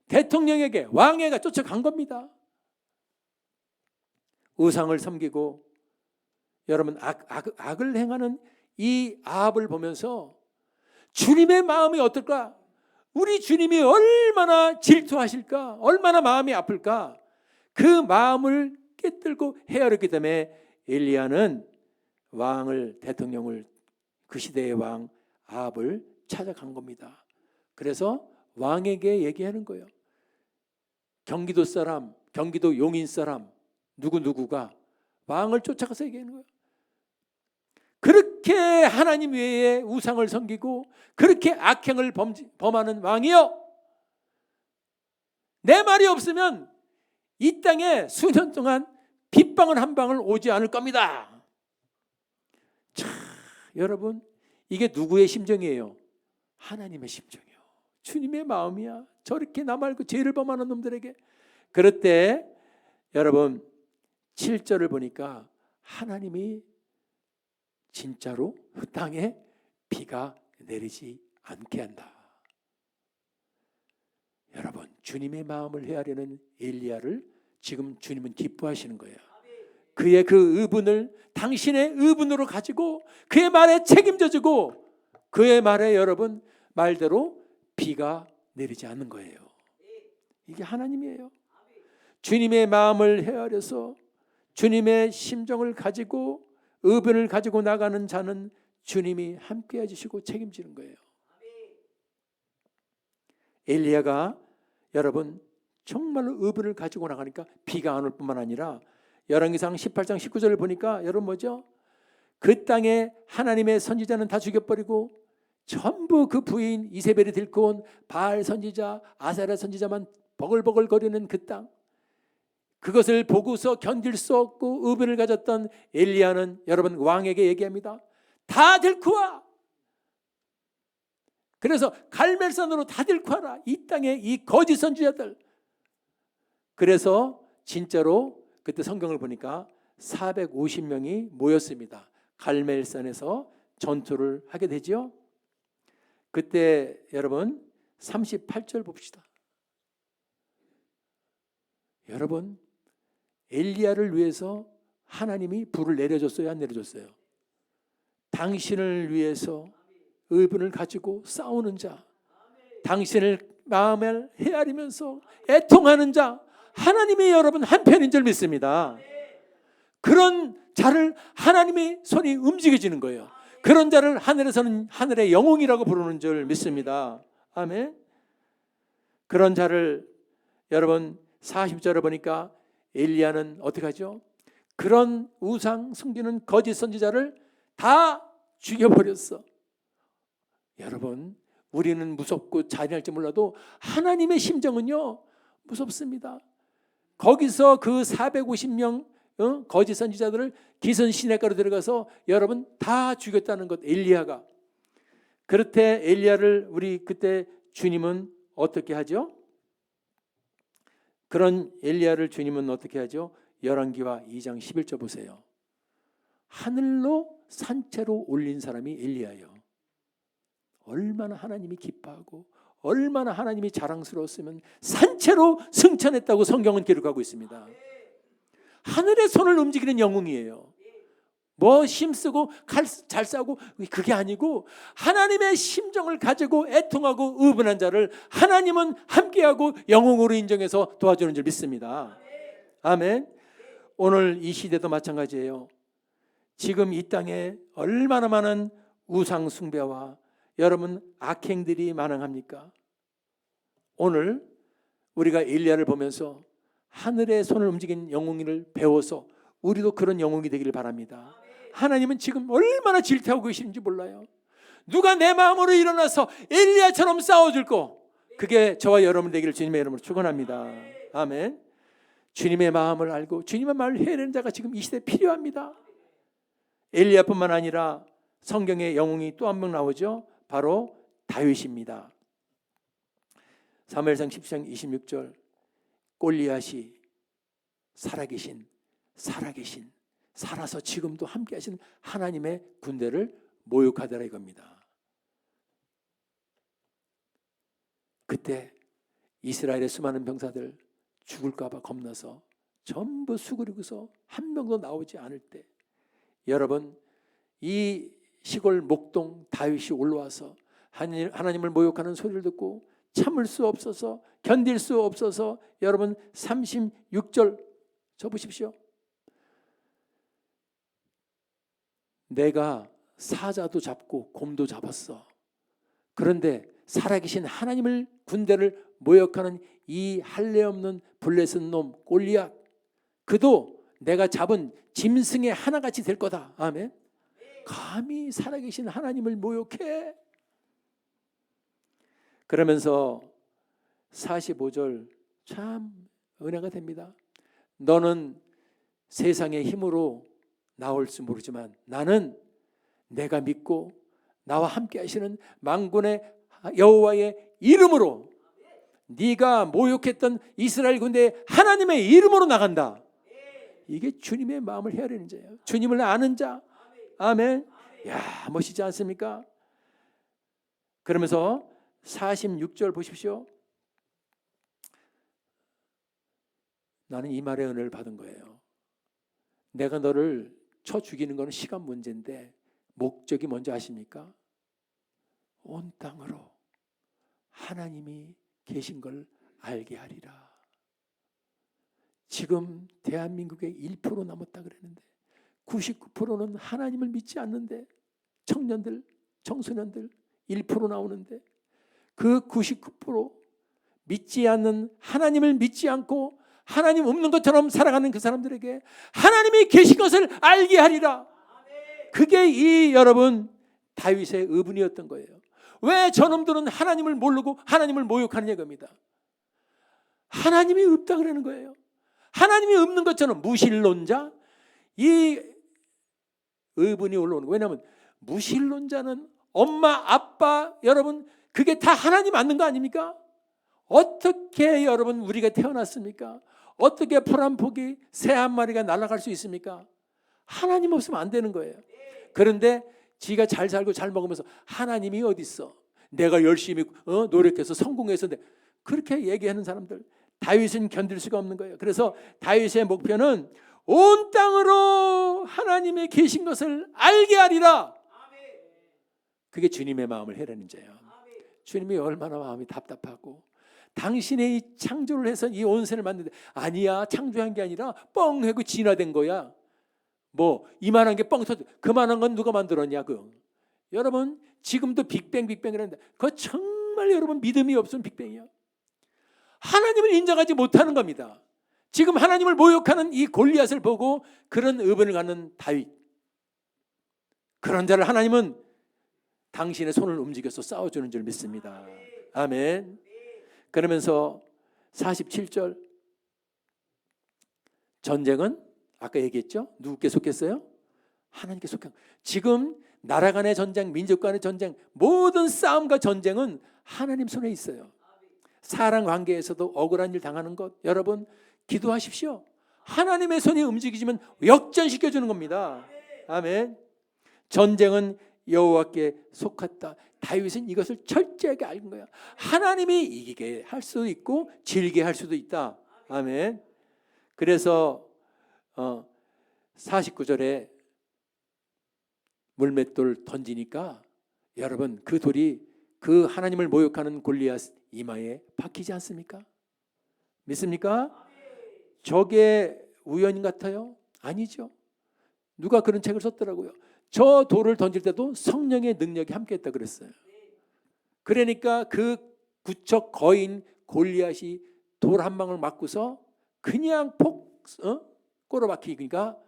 [SPEAKER 1] 대통령에게, 왕에게 쫓아간 겁니다. 우상을 섬기고 여러분 악을 행하는 이 아합을 보면서 주님의 마음이 어떨까? 우리 주님이 얼마나 질투하실까? 얼마나 마음이 아플까? 그 마음을 깨뜨리고 헤아렸기 때문에 엘리야는 왕을, 대통령을, 그 시대의 왕 아합을 찾아간 겁니다. 그래서 왕에게 얘기하는 거예요. 경기도 사람, 경기도 용인 사람 누구가 왕을 쫓아가서 얘기하는 거예요. 그렇게 하나님 외에 우상을 섬기고 그렇게 악행을 범하는 왕이요, 내 말이 없으면 이 땅에 수년 동안 빗방울 한 방울 오지 않을 겁니다. 자, 여러분, 이게 누구의 심정이에요? 하나님의 심정이요. 주님의 마음이야. 저렇게 나 말고 죄를 범하는 놈들에게. 그럴 때 여러분 7절을 보니까 하나님이 진짜로 땅에 비가 내리지 않게 한다. 여러분, 주님의 마음을 헤아리는 엘리야를 지금 주님은 기뻐하시는 거예요. 그의 그 의분을 당신의 의분으로 가지고 그의 말에 책임져주고 그의 말에 여러분 말대로 비가 내리지 않는 거예요. 이게 하나님이에요. 주님의 마음을 헤아려서 주님의 심정을 가지고 의분을 가지고 나가는 자는 주님이 함께 해주시고 책임지는 거예요. 엘리야가 여러분 정말로 의분을 가지고 나가니까 비가 안 올 뿐만 아니라 열왕기상 18장 19절을 보니까 여러분 뭐죠? 그 땅에 하나님의 선지자는 다 죽여버리고 전부 그 부인 이세벨이 들고 온 바알 선지자, 아세라 선지자만 버글버글 거리는 그 땅, 그것을 보고서 견딜 수 없고 의분을 가졌던 엘리야는 여러분 왕에게 얘기합니다.
[SPEAKER 2] 다 들고 와. 그래서 갈멜산으로 다 들고 와라. 이 땅에 이 거짓 선지자들. 그래서 진짜로 그때 성경을 보니까 450명이 모였습니다. 갈멜산에서 전투를 하게 되죠. 그때 여러분 38절 봅시다. 여러분, 엘리야를 위해서 하나님이 불을 내려줬어요, 안 내려줬어요? 당신을 위해서 의분을 가지고 싸우는 자, 당신을 마음을 헤아리면서 애통하는 자, 하나님이 여러분 한편인 줄 믿습니다. 그런 자를 하나님의 손이 움직여지는 거예요. 그런 자를 하늘에서는 하늘의 영웅이라고 부르는 줄 믿습니다. 아멘. 그런 자를 여러분 40절을 보니까 엘리야는 어떻게 하죠? 그런 우상 숨기는 거짓 선지자를 다 죽여버렸어. 여러분, 우리는 무섭고 잔인할지 몰라도 하나님의 심정은요 무섭습니다. 거기서 그 450명 거짓 선지자들을 기선 시내가로 들어가서 여러분 다 죽였다는 것. 엘리야가. 그렇대 엘리야를 우리 그때 주님은 어떻게 하죠? 그런 엘리야를 주님은 어떻게 하죠? 열왕기와 2장 11절 보세요. 하늘로 산채로 올린 사람이 엘리야예요. 얼마나 하나님이 기뻐하고 얼마나 하나님이 자랑스러웠으면 산채로 승천했다고 성경은 기록하고 있습니다. 하늘의 손을 움직이는 영웅이에요. 뭐 힘쓰고 칼 잘 싸고 그게 아니고 하나님의 심정을 가지고 애통하고 의분한 자를 하나님은 함께하고 영웅으로 인정해서 도와주는 줄 믿습니다. 아멘. 오늘 이 시대도 마찬가지예요. 지금 이 땅에 얼마나 많은 우상 숭배와 여러분 악행들이 만행합니까? 오늘 우리가 엘리야를 보면서 하늘의 손을 움직인 영웅을 배워서 우리도 그런 영웅이 되기를 바랍니다. 하나님은 지금 얼마나 질투하고 계시는지 몰라요. 누가 내 마음으로 일어나서 엘리야처럼 싸워줄 거, 그게 저와 여러분 되기를 주님의 이름으로 축원합니다. 아멘. 주님의 마음을 알고 주님의 말을 해내는 자가 지금 이 시대에 필요합니다. 엘리야뿐만 아니라 성경의 영웅이 또 한 명 나오죠. 바로 다윗입니다. 사무엘상 10장 26절 골리앗이 살아계신 살아서 지금도 함께 하시는 하나님의 군대를 모욕하더라 이겁니다. 그때 이스라엘의 수많은 병사들 죽을까 봐 겁나서 전부 수그리고서 한 명도 나오지 않을 때 여러분 이 시골 목동 다윗이 올라와서 하나님을 모욕하는 소리를 듣고 참을 수 없어서 견딜 수 없어서 여러분 36절 접으십시오. 내가 사자도 잡고 곰도 잡았어. 그런데 살아계신 하나님을 군대를 모욕하는 이 할례 없는 블레셋 놈 골리앗, 그도 내가 잡은 짐승의 하나같이 될 거다. 아멘. 감히 살아계신 하나님을 모욕해. 그러면서 45절 참 은혜가 됩니다. 너는 세상의 힘으로 나올지 모르지만 나는 내가 믿고 나와 함께 하시는 만군의 여호와의 이름으로 네가 모욕했던 이스라엘 군대의 하나님의 이름으로 나간다. 이게 주님의 마음을 헤아리는 자예요. 주님을 아는 자. 아멘. 야, 멋있지 않습니까? 그러면서 46절 보십시오. 나는 이 말의 은혜를 받은 거예요. 내가 너를 쳐 죽이는 것은 시간 문제인데 목적이 뭔지 아십니까? 온 땅으로 하나님이 계신 걸 알게 하리라. 지금 대한민국에 1% 남았다 그랬는데 99%는 하나님을 믿지 않는데 청년들, 청소년들 1% 나오는데 그 99% 믿지 않는 하나님을 믿지 않고 하나님 없는 것처럼 살아가는 그 사람들에게 하나님이 계신 것을 알게 하리라. 그게 이 여러분 다윗의 의분이었던 거예요. 왜 저놈들은 하나님을 모르고 하나님을 모욕하느냐 겁니다. 하나님이 없다 그러는 거예요. 하나님이 없는 것처럼 무신론자 이 의분이 올라오는 거예요. 왜냐하면
[SPEAKER 1] 무신론자는 엄마, 아빠, 여러분 그게 다 하나님 맞는 거 아닙니까? 어떻게 여러분 우리가 태어났습니까? 어떻게 풀 한 포기, 새 한 마리가 날아갈 수 있습니까? 하나님 없으면 안 되는 거예요. 그런데 지가 잘 살고 잘 먹으면서 하나님이 어디 있어? 내가 열심히 노력해서 성공했었는데 그렇게 얘기하는 사람들, 다윗은 견딜 수가 없는 거예요. 그래서 다윗의 목표는 온 땅으로 하나님의 계신 것을 알게 하리라. 그게 주님의 마음을 헤아리는 자예요. 주님이 얼마나 마음이 답답하고 당신의 이 창조를 해서 이 온세를 만드는데 아니야, 창조한 게 아니라 뻥 하고 진화된 거야. 뭐 이만한 게 뻥 터져. 그만한 건 누가 만들었냐 그. 여러분 지금도 빅뱅이라는데 그거 정말 여러분 믿음이 없으면 빅뱅이야. 하나님을 인정하지 못하는 겁니다. 지금 하나님을 모욕하는 이 골리앗을 보고 그런 의분을 갖는 다윗, 그런 자를 하나님은 당신의 손을 움직여서 싸워주는 줄 믿습니다. 아멘. 그러면서 47절, 전쟁은 아까 얘기했죠? 누구께 속했어요? 하나님께 속한. 지금 나라 간의 전쟁, 민족 간의 전쟁, 모든 싸움과 전쟁은 하나님 손에 있어요. 사랑 관계에서도 억울한 일 당하는 것, 여러분 기도하십시오. 하나님의 손이 움직이시면 역전시켜주는 겁니다. 아멘. 전쟁은 여호와께 속했다. 다윗은 이것을 철저하게 알는 거야. 하나님이 이기게 할 수도 있고 질게 할 수도 있다. 아멘. 그래서 49절에 물맷돌 던지니까 여러분 그 돌이 그 하나님을 모욕하는 골리앗 이마에 박히지 않습니까? 믿습니까? 저게 우연 같아요? 아니죠. 누가 그런 책을 썼더라고요. 저 돌을 던질 때도 성령의 능력이 함께했다 그랬어요. 그러니까 그 구척 거인 골리앗이 돌 한 방울 맞고서 그냥 꼬로 박히니까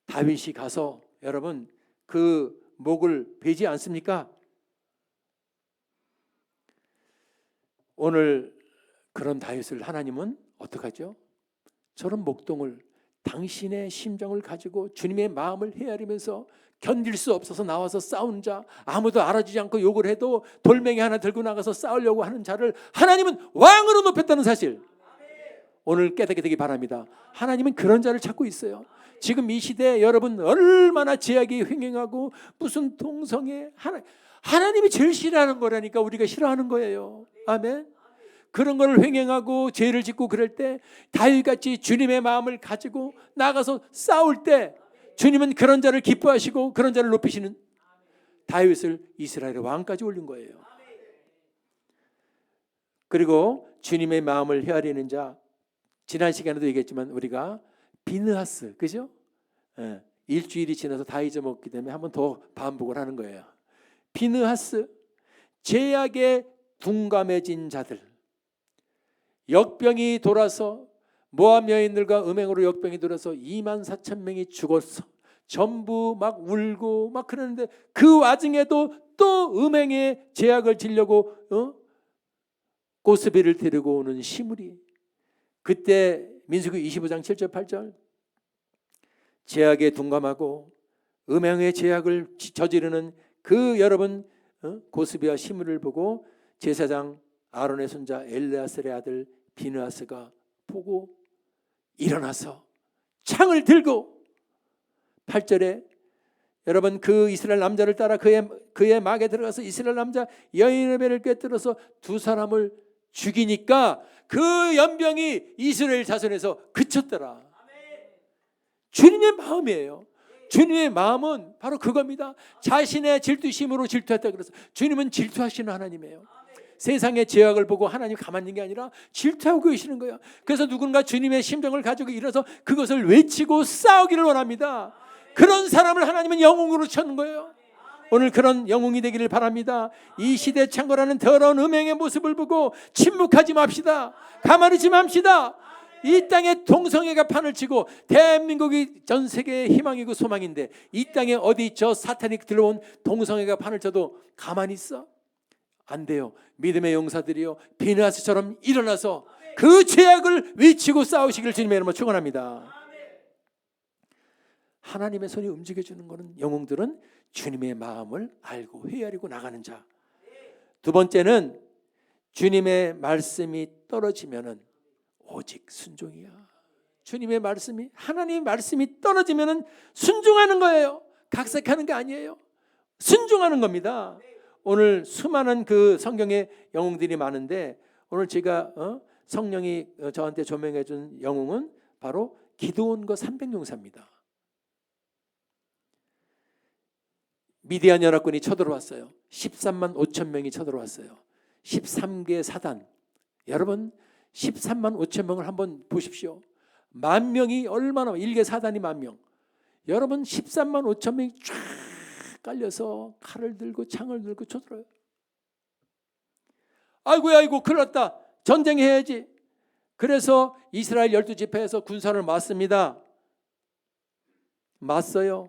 [SPEAKER 1] 다윗이 가서 여러분 그 목을 베지 않습니까? 오늘 그런 다윗을 하나님은 어떡하죠? 저런 목동을 당신의 심정을 가지고 주님의 마음을 헤아리면서 견딜 수 없어서 나와서 싸우는 자, 아무도 알아주지 않고 욕을 해도 돌멩이 하나 들고 나가서 싸우려고 하는 자를 하나님은 왕으로 높였다는 사실, 오늘 깨닫게 되기 바랍니다. 하나님은 그런 자를 찾고 있어요. 지금 이 시대에 여러분 얼마나 제약이 횡행하고 무슨 동성애, 하나님이 제일 싫어하는 거라니까 우리가 싫어하는 거예요. 아멘. 그런 걸 횡행하고 죄를 짓고 그럴 때 다윗같이 주님의 마음을 가지고 나가서 싸울 때 주님은 그런 자를 기뻐하시고 그런 자를 높이시는, 다윗을 이스라엘의 왕까지 올린 거예요. 그리고 주님의 마음을 헤아리는 자, 지난 시간에도 얘기했지만 우리가 비느하스, 그죠? 일주일이 지나서 다 잊어먹기 때문에 한 번 더 반복을 하는 거예요. 비느하스, 죄악에 둔감해진 자들, 역병이 돌아서 모압 여인들과 음행으로 역병이 돌아서 24,000명이 죽었어. 전부 막 울고 막 그러는데 그 와중에도 또 음행의 죄악을 지려고 고스비를 데리고 오는 시므리. 그때 민수기 25장 7절 8절, 죄악에 둔감하고 음행의 죄악을 저지르는 그 여러분 고스비와 시므리를 보고 제사장 아론의 손자 엘르아살의 아들 비느하스가 보고 일어나서 창을 들고, 8절에 여러분 그 이스라엘 남자를 따라 그의 막에 들어가서 이스라엘 남자 여인의 꿰뚫어서 두 사람을 죽이니까 그 연병이 이스라엘 자손에서 그쳤더라. 주님의 마음이에요. 주님의 마음은 바로 그겁니다. 자신의 질투심으로 질투했다 그래서 주님은 질투하시는 하나님이에요. 세상의 죄악을 보고 하나님 가만히 있는 게 아니라 질투하고 계시는 거예요. 그래서 누군가 주님의 심정을 가지고 일어서 그것을 외치고 싸우기를 원합니다. 그런 사람을 하나님은 영웅으로 찾는 거예요. 오늘 그런 영웅이 되기를 바랍니다. 이 시대 창궐하는 더러운 음행의 모습을 보고 침묵하지 맙시다. 가만히 있지 맙시다. 이 땅에 동성애가 판을 치고 대한민국이 전 세계의 희망이고 소망인데 이 땅에 어디 저 사탄이 들어온 동성애가 판을 쳐도 가만히 있어? 안 돼요. 믿음의 용사들이요 비느하스처럼 일어나서 그 죄악을 외치고 싸우시길 주님의 이름으로 축원합니다. 하나님의 손이 움직여주는 것은 영웅들은 주님의 마음을 알고 헤아리고 나가는 자. 두 번째는 주님의 말씀이 떨어지면은 오직 순종이야. 주님의 말씀이, 하나님의 말씀이 떨어지면은 순종하는 거예요. 각색하는 게 아니에요. 순종하는 겁니다. 오늘 수많은 그 성경의 영웅들이 많은데 오늘 제가 성령이 저한테 조명해 준 영웅은 바로 기드온과 300용사입니다. 미디안 연합군이 쳐들어왔어요. 13만 5천 명이 쳐들어왔어요. 13개 사단. 여러분 13만 5천 명을 한번 보십시오. 만 명이 얼마나, 1개 사단이 만 명. 여러분 13만 5천 명이 쫙 깔려서 칼을 들고 창을 들고 쳐들어요. 아이고 큰일 났다. 전쟁해야지. 그래서 이스라엘 12지파에서 군사를 맞습니다. 맞어요.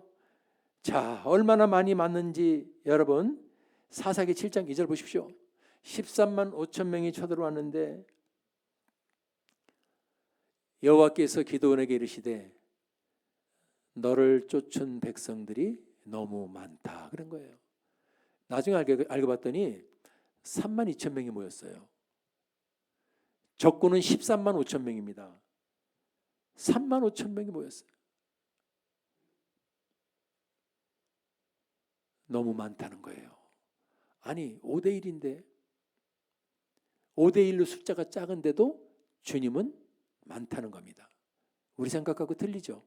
[SPEAKER 1] 자, 얼마나 많이 맞는지 여러분 사사기 7장 2절 보십시오. 13만 5천 명이 쳐들어왔는데 여호와께서 기드온에게 이르시되 너를 쫓은 백성들이 너무 많다 그런 거예요. 나중에 알고 봤더니 3만 2천 명이 모였어요. 적군은 13만 5천 명입니다. 3만 5천 명이 모였어요. 너무 많다는 거예요. 아니 5대 1인데 5대 1로 숫자가 작은데도 주님은 많다는 겁니다. 우리 생각하고 틀리죠.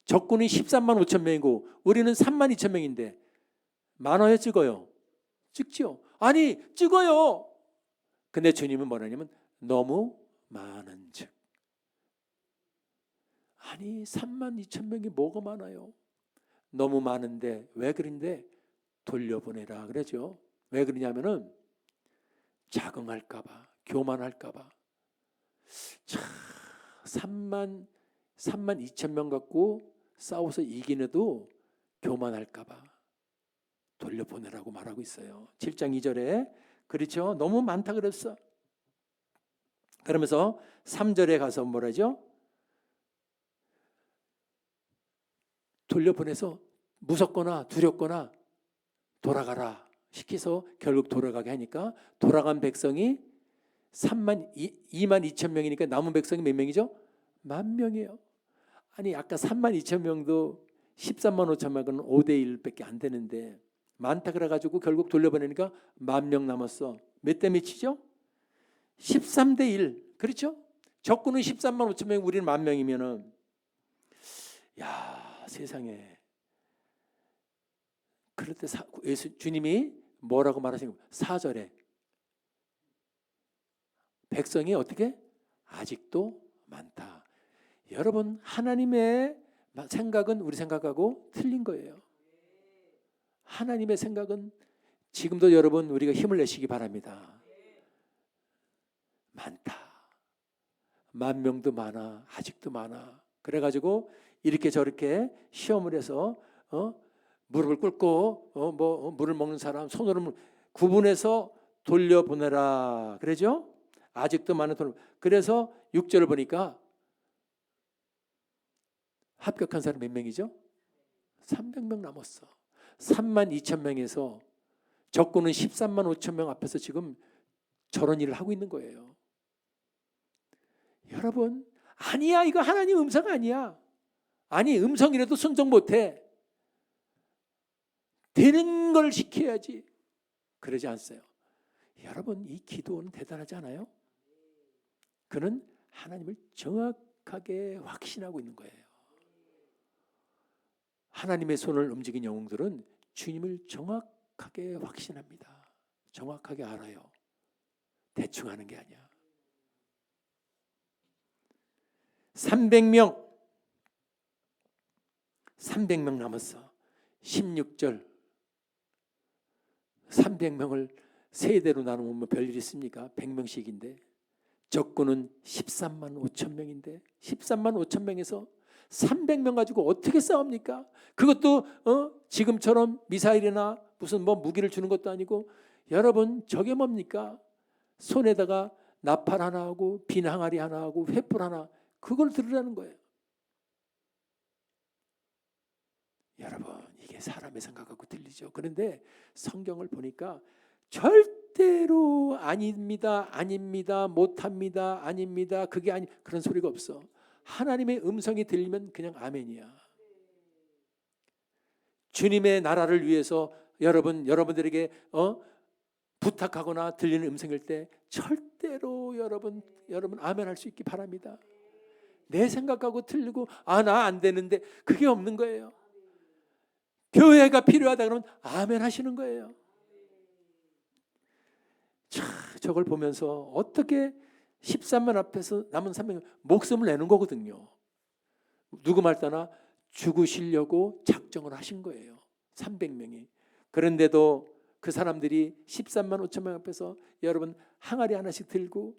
[SPEAKER 1] 적군이 13만 5천 명이고 우리는 3만 2천 명인데 많아요, 적어요? 적죠. 아니 적어요. 근데 주님은 뭐라냐면 너무 많은 즉. 아니 3만 2천 명이 뭐가 많아요? 너무 많은데 왜 그런데 돌려보내라 그러죠. 왜 그러냐면은 자긍할까 봐, 교만할까 봐. 참 3만 2천 명 갖고 싸워서 이기는데도 교만할까 봐 돌려보내라고 말하고 있어요. 7장 2절에 그렇죠. 너무 많다 그랬어. 그러면서 3절에 가서 뭐라죠? 돌려보내서 무섭거나 두렵거나 돌아가라 시켜서 결국 돌아가게 하니까 돌아간 백성이 2만 2천 명이니까 남은 백성이 몇 명이죠? 만 명이에요. 아니 아까 3만 2천 명도 13만 5천 명은 5대 1밖에 안 되는데 많다 그래가지고 결국 돌려보내니까 만 명 남았어. 몇 대 몇이죠? 13대 1. 그렇죠? 적군은 13만 5천 명, 우리는 만 명이면은 야 세상에. 그럴 때 주님이 뭐라고 말하시는가? 4절에 백성이 어떻게? 아직도 많다. 여러분 하나님의 생각은 우리 생각하고 틀린 거예요. 하나님의 생각은 지금도 여러분 우리가 힘을 내시기 바랍니다. 많다. 만 명도 많아. 아직도 많아. 그래가지고 이렇게 저렇게 시험을 해서 무릎을 꿇고 물을 먹는 사람 손으로 구분해서 돌려보내라. 그러죠? 아직도 많은 돈. 그래서 6절을 보니까 합격한 사람 몇 명이죠? 300명 남았어. 3만 2천 명에서 적군은 13만 5천 명 앞에서 지금 저런 일을 하고 있는 거예요. 여러분 아니야 이거 하나님 음성 아니야. 아니 음성이라도 순종 못해. 되는 걸 시켜야지. 그러지 않았어요. 여러분 이 기도는 대단하지 않아요? 그는 하나님을 정확하게 확신하고 있는 거예요. 하나님의 손을 움직인 영웅들은 주님을 정확하게 확신합니다. 정확하게 알아요. 대충 하는 게 아니야. 300명 남았어. 16절 300명을 세대로 나누면 뭐 별일 있습니까? 100명씩인데 적군은 13만 5천 명인데 13만 5천 명에서 300명 가지고 어떻게 싸웁니까? 그것도 지금처럼 미사일이나 무슨 뭐 무기를 주는 것도 아니고 여러분 저게 뭡니까? 손에다가 나팔 하나 하고 빈 항아리 하나 하고 횃불 하나 그걸 들으라는 거예요. 사람의 생각하고 틀리죠. 그런데 성경을 보니까 절대로 아닙니다, 아닙니다, 못합니다, 아닙니다, 그게 아니, 그런 소리가 없어. 하나님의 음성이 들리면 그냥 아멘이야. 주님의 나라를 위해서 여러분들에게 부탁하거나 들리는 음성일 때 절대로 여러분 아멘할 수 있기 바랍니다. 내 생각하고 틀리고 나 안 되는데 그게 없는 거예요. 교회가 필요하다 그러면 아멘 하시는 거예요. 자, 저걸 보면서 어떻게 13만 앞에서 남은 300명 목숨을 내는 거거든요. 누구 말 따나 죽으시려고 작정을 하신 거예요. 300명이. 그런데도 그 사람들이 13만 5천 명 앞에서 여러분 항아리 하나씩 들고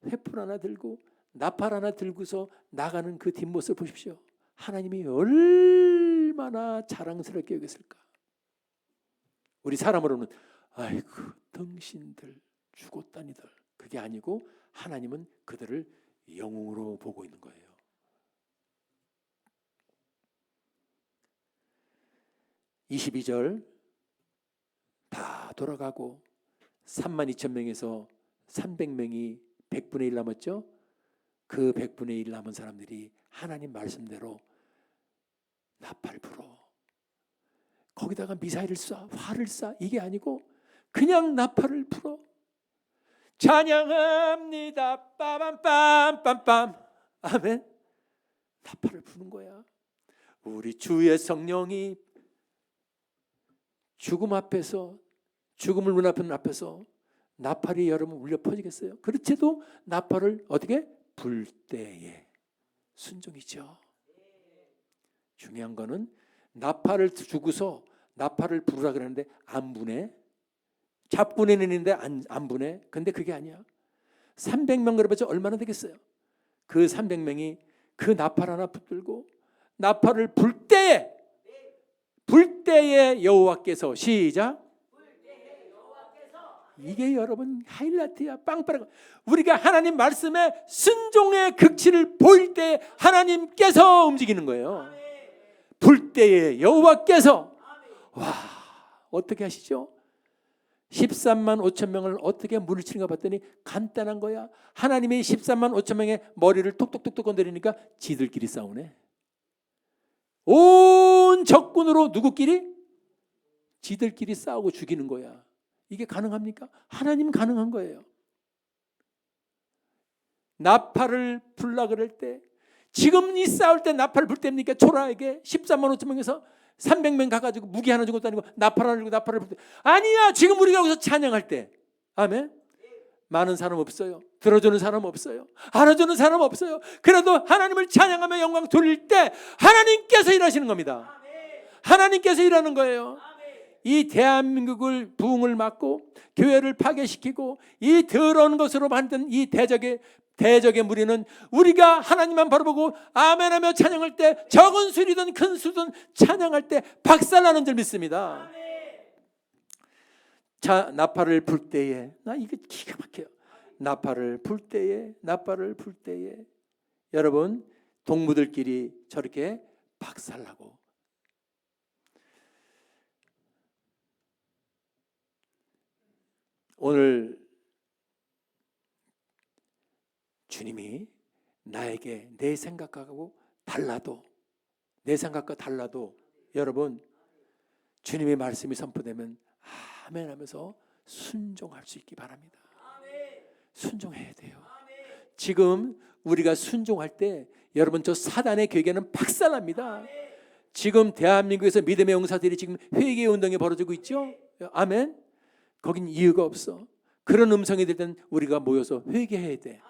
[SPEAKER 1] 횃불 하나 들고 나팔 하나 들고서 나가는 그 뒷모습을 보십시오. 하나님이 얼마나 자랑스럽게 여겼을까. 우리 사람으로는 아이고 등신들 죽었다니들, 그게 아니고 하나님은 그들을 영웅으로 보고 있는 거예요. (22절) 다 돌아가고 32,000명에서 300명이 100분의 1 남았죠. 그 100분의 1 남은 사람들이 하나님 말씀대로 나팔 불어, 거기다가 미사일을 쏴, 활을 쏴, 이게 아니고 그냥 나팔을 불어. 찬양합니다 빠밤빰빰빰, 아멘. 나팔을 부는 거야. 우리 주의 성령이 죽음 앞에서, 죽음을 눈앞에 앞에서 나팔이 여러분 울려 퍼지겠어요? 그렇지도 나팔을 어떻게 불 때에 순종이죠. 중요한 거는 나팔을 주고서 나팔을 부르라 그러는데 안 부네. 잡고는 있는데 안 부네. 근데 그게 아니야. 300명 그래봤자 얼마나 되겠어요? 그 300명이 그 나팔 하나 붙들고 나팔을 불 때에 여호와께서, 시작, 이게 여러분 하이라이트야. 빵빠르고 우리가 하나님 말씀에 순종의 극치를 보일 때 하나님께서 움직이는 거예요. 불 때에 여호와께서. 와, 어떻게 하시죠? 13만 5천 명을 어떻게 물리치는가 봤더니 간단한 거야. 하나님이 13만 5천 명의 머리를 톡톡톡톡 건드리니까 지들끼리 싸우네. 온 적군으로 누구끼리? 지들끼리 싸우고 죽이는 거야. 이게 가능합니까? 하나님 가능한 거예요. 나팔을 불라 그럴 때, 지금 이 싸울 때 나팔을 불 때입니까? 초라하게 13만 5천 명에서 300명 가가지고 무기 하나 주고 다니고 나팔 하나 주고 나팔을 불 때, 아니야, 지금 우리가 여기서 찬양할 때, 아멘. 많은 사람 없어요. 들어주는 사람 없어요. 알아주는 사람 없어요. 그래도 하나님을 찬양하며 영광 돌릴 때 하나님께서 일하시는 겁니다. 하나님께서 일하는 거예요. 이 대한민국을 부흥을 막고 교회를 파괴시키고 이 더러운 것으로 만든 이 대적의 무리는 우리가 하나님만 바라보고 아멘하며 찬양할 때, 적은 수리든 큰 수든 찬양할 때 박살나는 줄 믿습니다. 자, 나팔을 불 때에, 나 이거 기가 막혀요. 나팔을 불 때에 여러분 동무들끼리 저렇게 박살나고, 오늘 주님이 나에게 내 생각하고 달라도, 내 생각과 달라도 여러분 주님의 말씀이 선포되면 아멘 하면서 순종할 수 있기 바랍니다. 순종해야 돼요. 지금 우리가 순종할 때 여러분 저 사단의 괴계는 박살납니다. 지금 대한민국에서 믿음의 용사들이 지금 회개 운동이 벌어지고 있죠. 아멘. 거긴 이유가 없어. 그런 음성이 들 땐 우리가 모여서 회개해야 돼.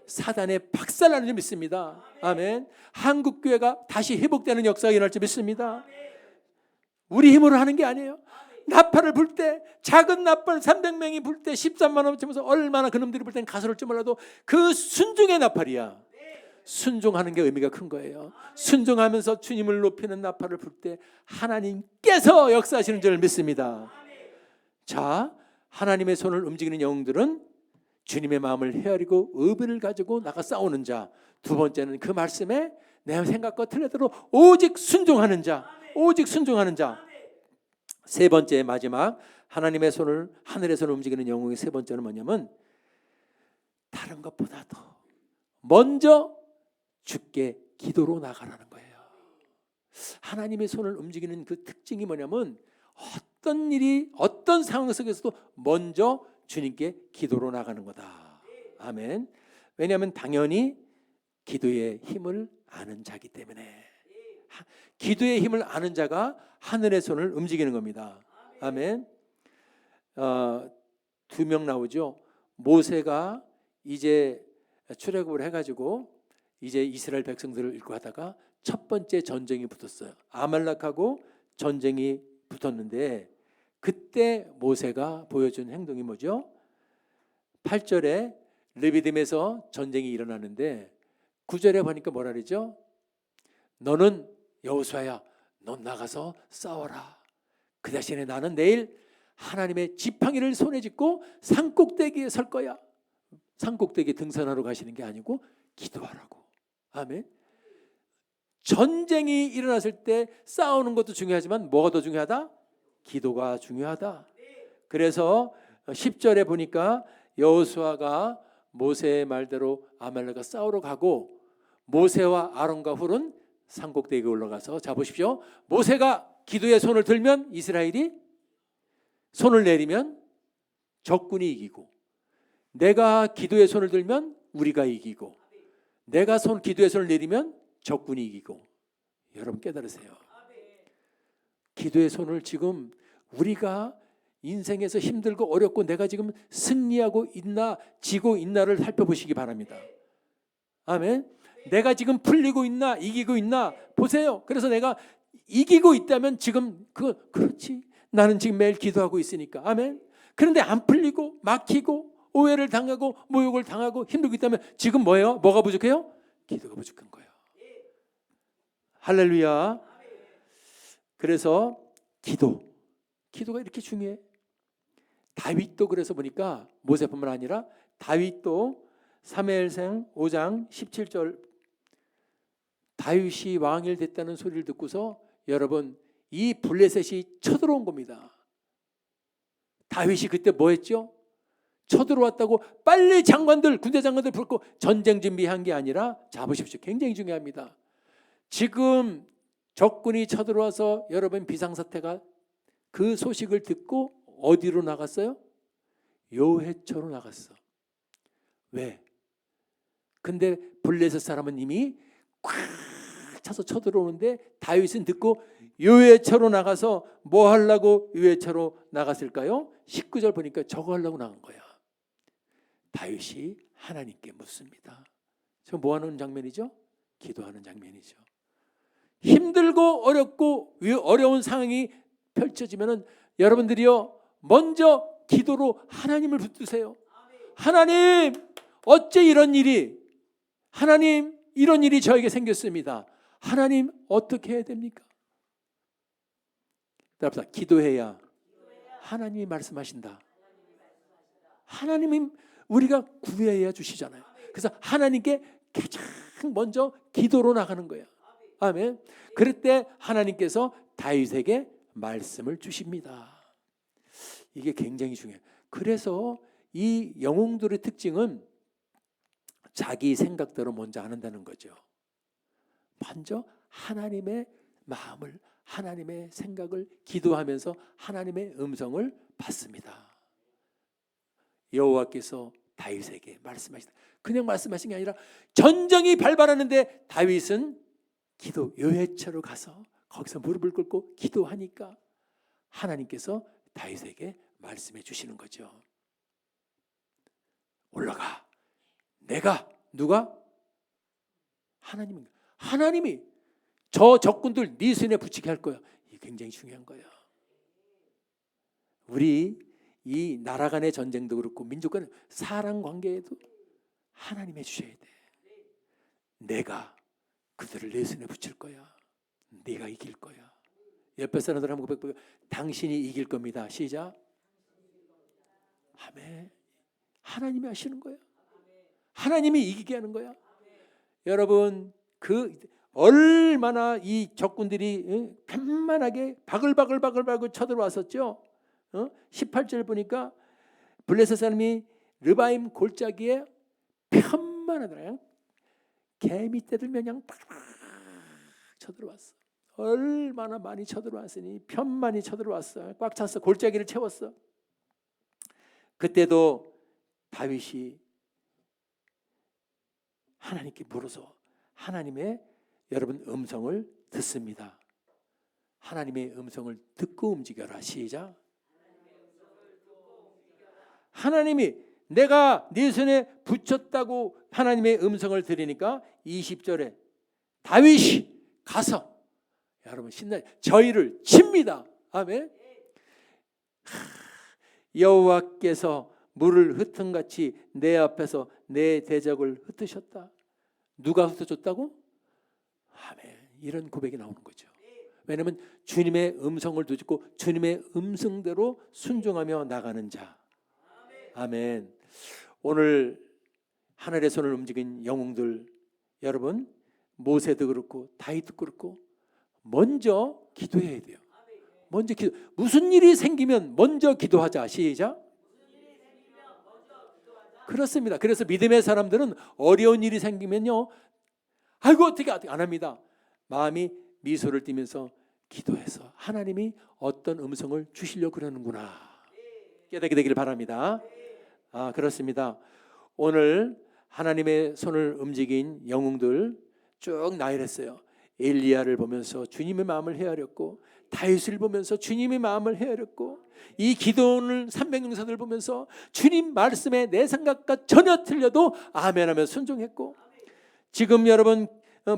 [SPEAKER 1] 사단의 박살나는 줄 믿습니다. 아멘. 한국 교회가 다시 회복되는 역사가 일어날 줄 믿습니다. 우리 힘으로 하는 게 아니에요. 나팔을 불 때, 작은 나팔 300명이 불 때 13만 원 치면서 얼마나 그놈들이 불 땐 가설을 줄 몰라도 그 순종의 나팔이야. 순종하는 게 의미가 큰 거예요. 순종하면서 주님을 높이는 나팔을 불 때 하나님께서 역사하시는 줄 믿습니다. 자, 하나님의 손을 움직이는 영웅들은 주님의 마음을 헤아리고 의분을 가지고 나가 싸우는 자. 두 번째는 그 말씀에 내 생각과 틀리도록 오직 순종하는 자. 오직 순종하는 자.
[SPEAKER 2] 세 번째 마지막 하나님의 손을 하늘의 손을 움직이는 영웅의 세 번째는 뭐냐면 다른 것보다도 먼저 주께 기도로 나가라는 거예요. 하나님의 손을 움직이는 그 특징이 뭐냐면 어떤 일이 어떤 상황 속에서도 먼저 주님께 기도로 나가는 거다. 아멘. 왜냐하면 당연히 기도의 힘을 아는 자기 때문에 기도의 힘을 아는 자가 하늘의 손을 움직이는 겁니다. 아멘. 두 명 나오죠. 모세가 이제 출애굽을 해가지고 이제 이스라엘 백성들을 이끌고 하다가 첫 번째 전쟁이 붙었어요. 아말렉하고 전쟁이 붙었는데 그때 모세가 보여준 행동이 뭐죠? 8절에 르비딤에서 전쟁이 일어나는데 9절에 보니까 뭐라 그러죠? 너는 여호수아야, 넌 나가서 싸워라. 그 대신에 나는 내일 하나님의 지팡이를 손에 쥐고 산꼭대기에 설 거야. 산꼭대기에 등산하러 가시는 게 아니고 기도하라고. 아멘. 전쟁이 일어났을 때 싸우는 것도 중요하지만 뭐가 더 중요하다? 기도가 중요하다. 그래서 10절에 보니까 여호수아가 모세의 말대로 아말렉과 싸우러 가고 모세와 아론과 훌은 산꼭대기에 올라가서 자 보십시오. 모세가 기도의 손을 들면 이스라엘이 손을 내리면 적군이 이기고 내가 기도의 손을 들면 우리가 이기고 내가 기도의 손을 내리면 적군이 이기고. 여러분 깨달으세요. 기도의 손을 지금 우리가 인생에서 힘들고 어렵고 내가 지금 승리하고 있나 지고 있나를 살펴보시기 바랍니다. 아멘. 내가 지금 풀리고 있나 이기고 있나 보세요. 그래서 내가 이기고 있다면 지금 그렇지. 나는 지금 매일 기도하고 있으니까. 아멘. 그런데 안 풀리고 막히고 오해를 당하고 모욕을 당하고 힘들고 있다면 지금 뭐예요? 뭐가 부족해요? 기도가 부족한 거예요. 할렐루야. 그래서 기도가 이렇게 중요해. 다윗도 그래서 보니까 모세뿐만 아니라 다윗도 사무엘상 5장 17절 다윗이 왕이 됐다는 소리를 듣고서 여러분 이 블레셋이 쳐들어온 겁니다. 다윗이 그때 뭐 했죠? 쳐들어왔다고 빨리 군대 장관들 부르고 전쟁 준비한 게 아니라 잡으십시오. 굉장히 중요합니다. 지금 적군이 쳐들어와서 여러분 비상사태가 그 소식을 듣고 어디로 나갔어요? 요회초로 나갔어. 왜? 근데 블레셋 사람은 이미 꽉 차서 쳐들어오는데 다윗은 듣고 요회초로 나가서 뭐 하려고 요회초로 나갔을까요? 19절 보니까 저거 하려고 나간 거야. 다윗이 하나님께 묻습니다. 저 뭐 하는 장면이죠? 기도하는 장면이죠. 힘들고 어렵고 어려운 상황이 펼쳐지면은 여러분들이요 먼저 기도로 하나님을 붙드세요. 하나님 어째 이런 일이 저에게 생겼습니다. 하나님 어떻게 해야 됩니까? 따라합시다. 기도해야 하나님이 말씀하신다. 하나님이 우리가 구해야 주시잖아요. 그래서 하나님께 가장 먼저 기도로 나가는 거예요. 아멘. 그럴 때 하나님께서 다윗에게 말씀을 주십니다. 이게 굉장히 중요해요. 그래서 이 영웅들의 특징은 자기 생각대로 먼저 안 한다는 거죠. 먼저 하나님의 마음을 하나님의 생각을 기도하면서 하나님의 음성을 받습니다. 여호와께서 다윗에게 말씀하시다. 그냥 말씀하신 게 아니라 전쟁이 발발하는데 다윗은 기도 요회초로 가서 거기서 무릎을 꿇고 기도하니까 하나님께서 다윗에게 말씀해 주시는 거죠. 올라가. 누가? 하나님이 저 적군들 네 손에 붙이게 할 거야. 이게 굉장히 중요한 거예요. 우리 이 나라 간의 전쟁도 그렇고 민족 간의 사람 관계에도 하나님 해주셔야 돼. 내가 그들을 내 손에 붙일 거야. 네가 이길 거야. 옆에 사람들 한번 고백해요. 당신이 이길 겁니다. 시작. 아멘. 하나님이 하시는 거야. 하나님이 이기게 하는 거야. 여러분 얼마나 이 적군들이 편만하게 바글바글 쳐들어왔었죠. 18절 보니까 블레셋 사람이 르바임 골짜기에 편만하더라. 그냥 개미 떼들면 그냥 팍 쳐들어왔어. 얼마나 많이 쳐들어왔으니 편만히 쳐들어왔어. 꽉 찼어. 골짜기를 채웠어. 그때도 다윗이 하나님께 물어서 하나님의 여러분 음성을 듣습니다. 하나님의 음성을 듣고 움직여라. 시작. 하나님이 내가 네 손에 붙였다고 하나님의 음성을 들으니까 20절에 다윗이 가서 여러분 신나 저희를 칩니다. 아멘. 여호와께서 물을 흩은같이 내 앞에서 내 대적을 흩으셨다. 누가 흩어줬다고? 아멘. 이런 고백이 나오는 거죠. 왜냐하면 주님의 음성을 듣고 주님의 음성대로 순종하며 나가는 자. 아멘. 오늘 하늘의 손을 움직인 영웅들 여러분 모세도 그렇고 다윗도 그렇고 먼저 기도해야 돼요. 먼저 기도. 무슨 일이 생기면 먼저 기도하자. 시작. 그렇습니다. 그래서 믿음의 사람들은 어려운 일이 생기면요, 아이고 어떻게 안 합니다. 마음이 미소를 띠면서 기도해서 하나님이 어떤 음성을 주시려고 그러는구나 깨닫게 되기를 바랍니다. 그렇습니다. 오늘 하나님의 손을 움직인 영웅들 쭉 나열했어요. 엘리야를 보면서 주님의 마음을 헤아렸고, 다윗을 보면서 주님의 마음을 헤아렸고, 이 기도원을 300용사들 보면서 주님 말씀에 내 생각과 전혀 틀려도 아멘하며 순종했고, 지금 여러분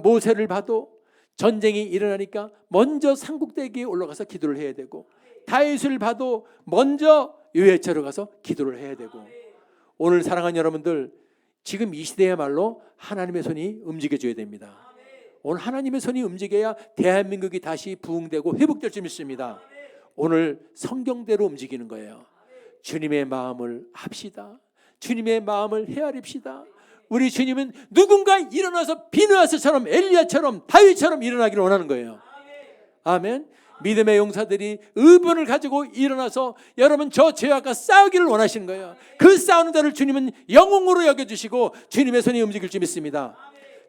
[SPEAKER 2] 모세를 봐도 전쟁이 일어나니까 먼저 상국대기에 올라가서 기도를 해야 되고, 다윗을 봐도 먼저 요회처로 가서 기도를 해야 되고, 오늘 사랑하는 여러분들 지금 이 시대야말로 하나님의 손이 움직여줘야 됩니다. 오늘 하나님의 손이 움직여야 대한민국이 다시 부흥되고 회복될 줄 믿습니다. 오늘 성경대로 움직이는 거예요. 주님의 마음을 합시다. 주님의 마음을 헤아립시다. 우리 주님은 누군가 일어나서 비느하스처럼 엘리야처럼 다윗처럼 일어나기를 원하는 거예요. 아멘. 믿음의 용사들이 의분을 가지고 일어나서 여러분 저 죄악과 싸우기를 원하시는 거예요. 그 싸우는 자를 주님은 영웅으로 여겨주시고 주님의 손이 움직일 줄 믿습니다.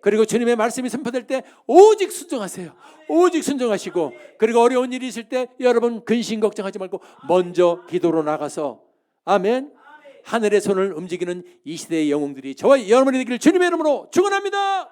[SPEAKER 2] 그리고 주님의 말씀이 선포될 때 오직 순종하세요. 오직 순종하시고, 그리고 어려운 일이 있을 때 여러분 근심 걱정하지 말고 먼저 기도로 나가서 아멘, 하늘의 손을 움직이는 이 시대의 영웅들이 저와 여러분이 되기를 주님의 이름으로 축원합니다.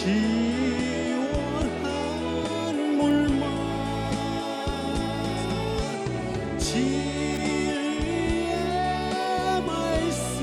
[SPEAKER 3] 시원한 물만 진리의 말씀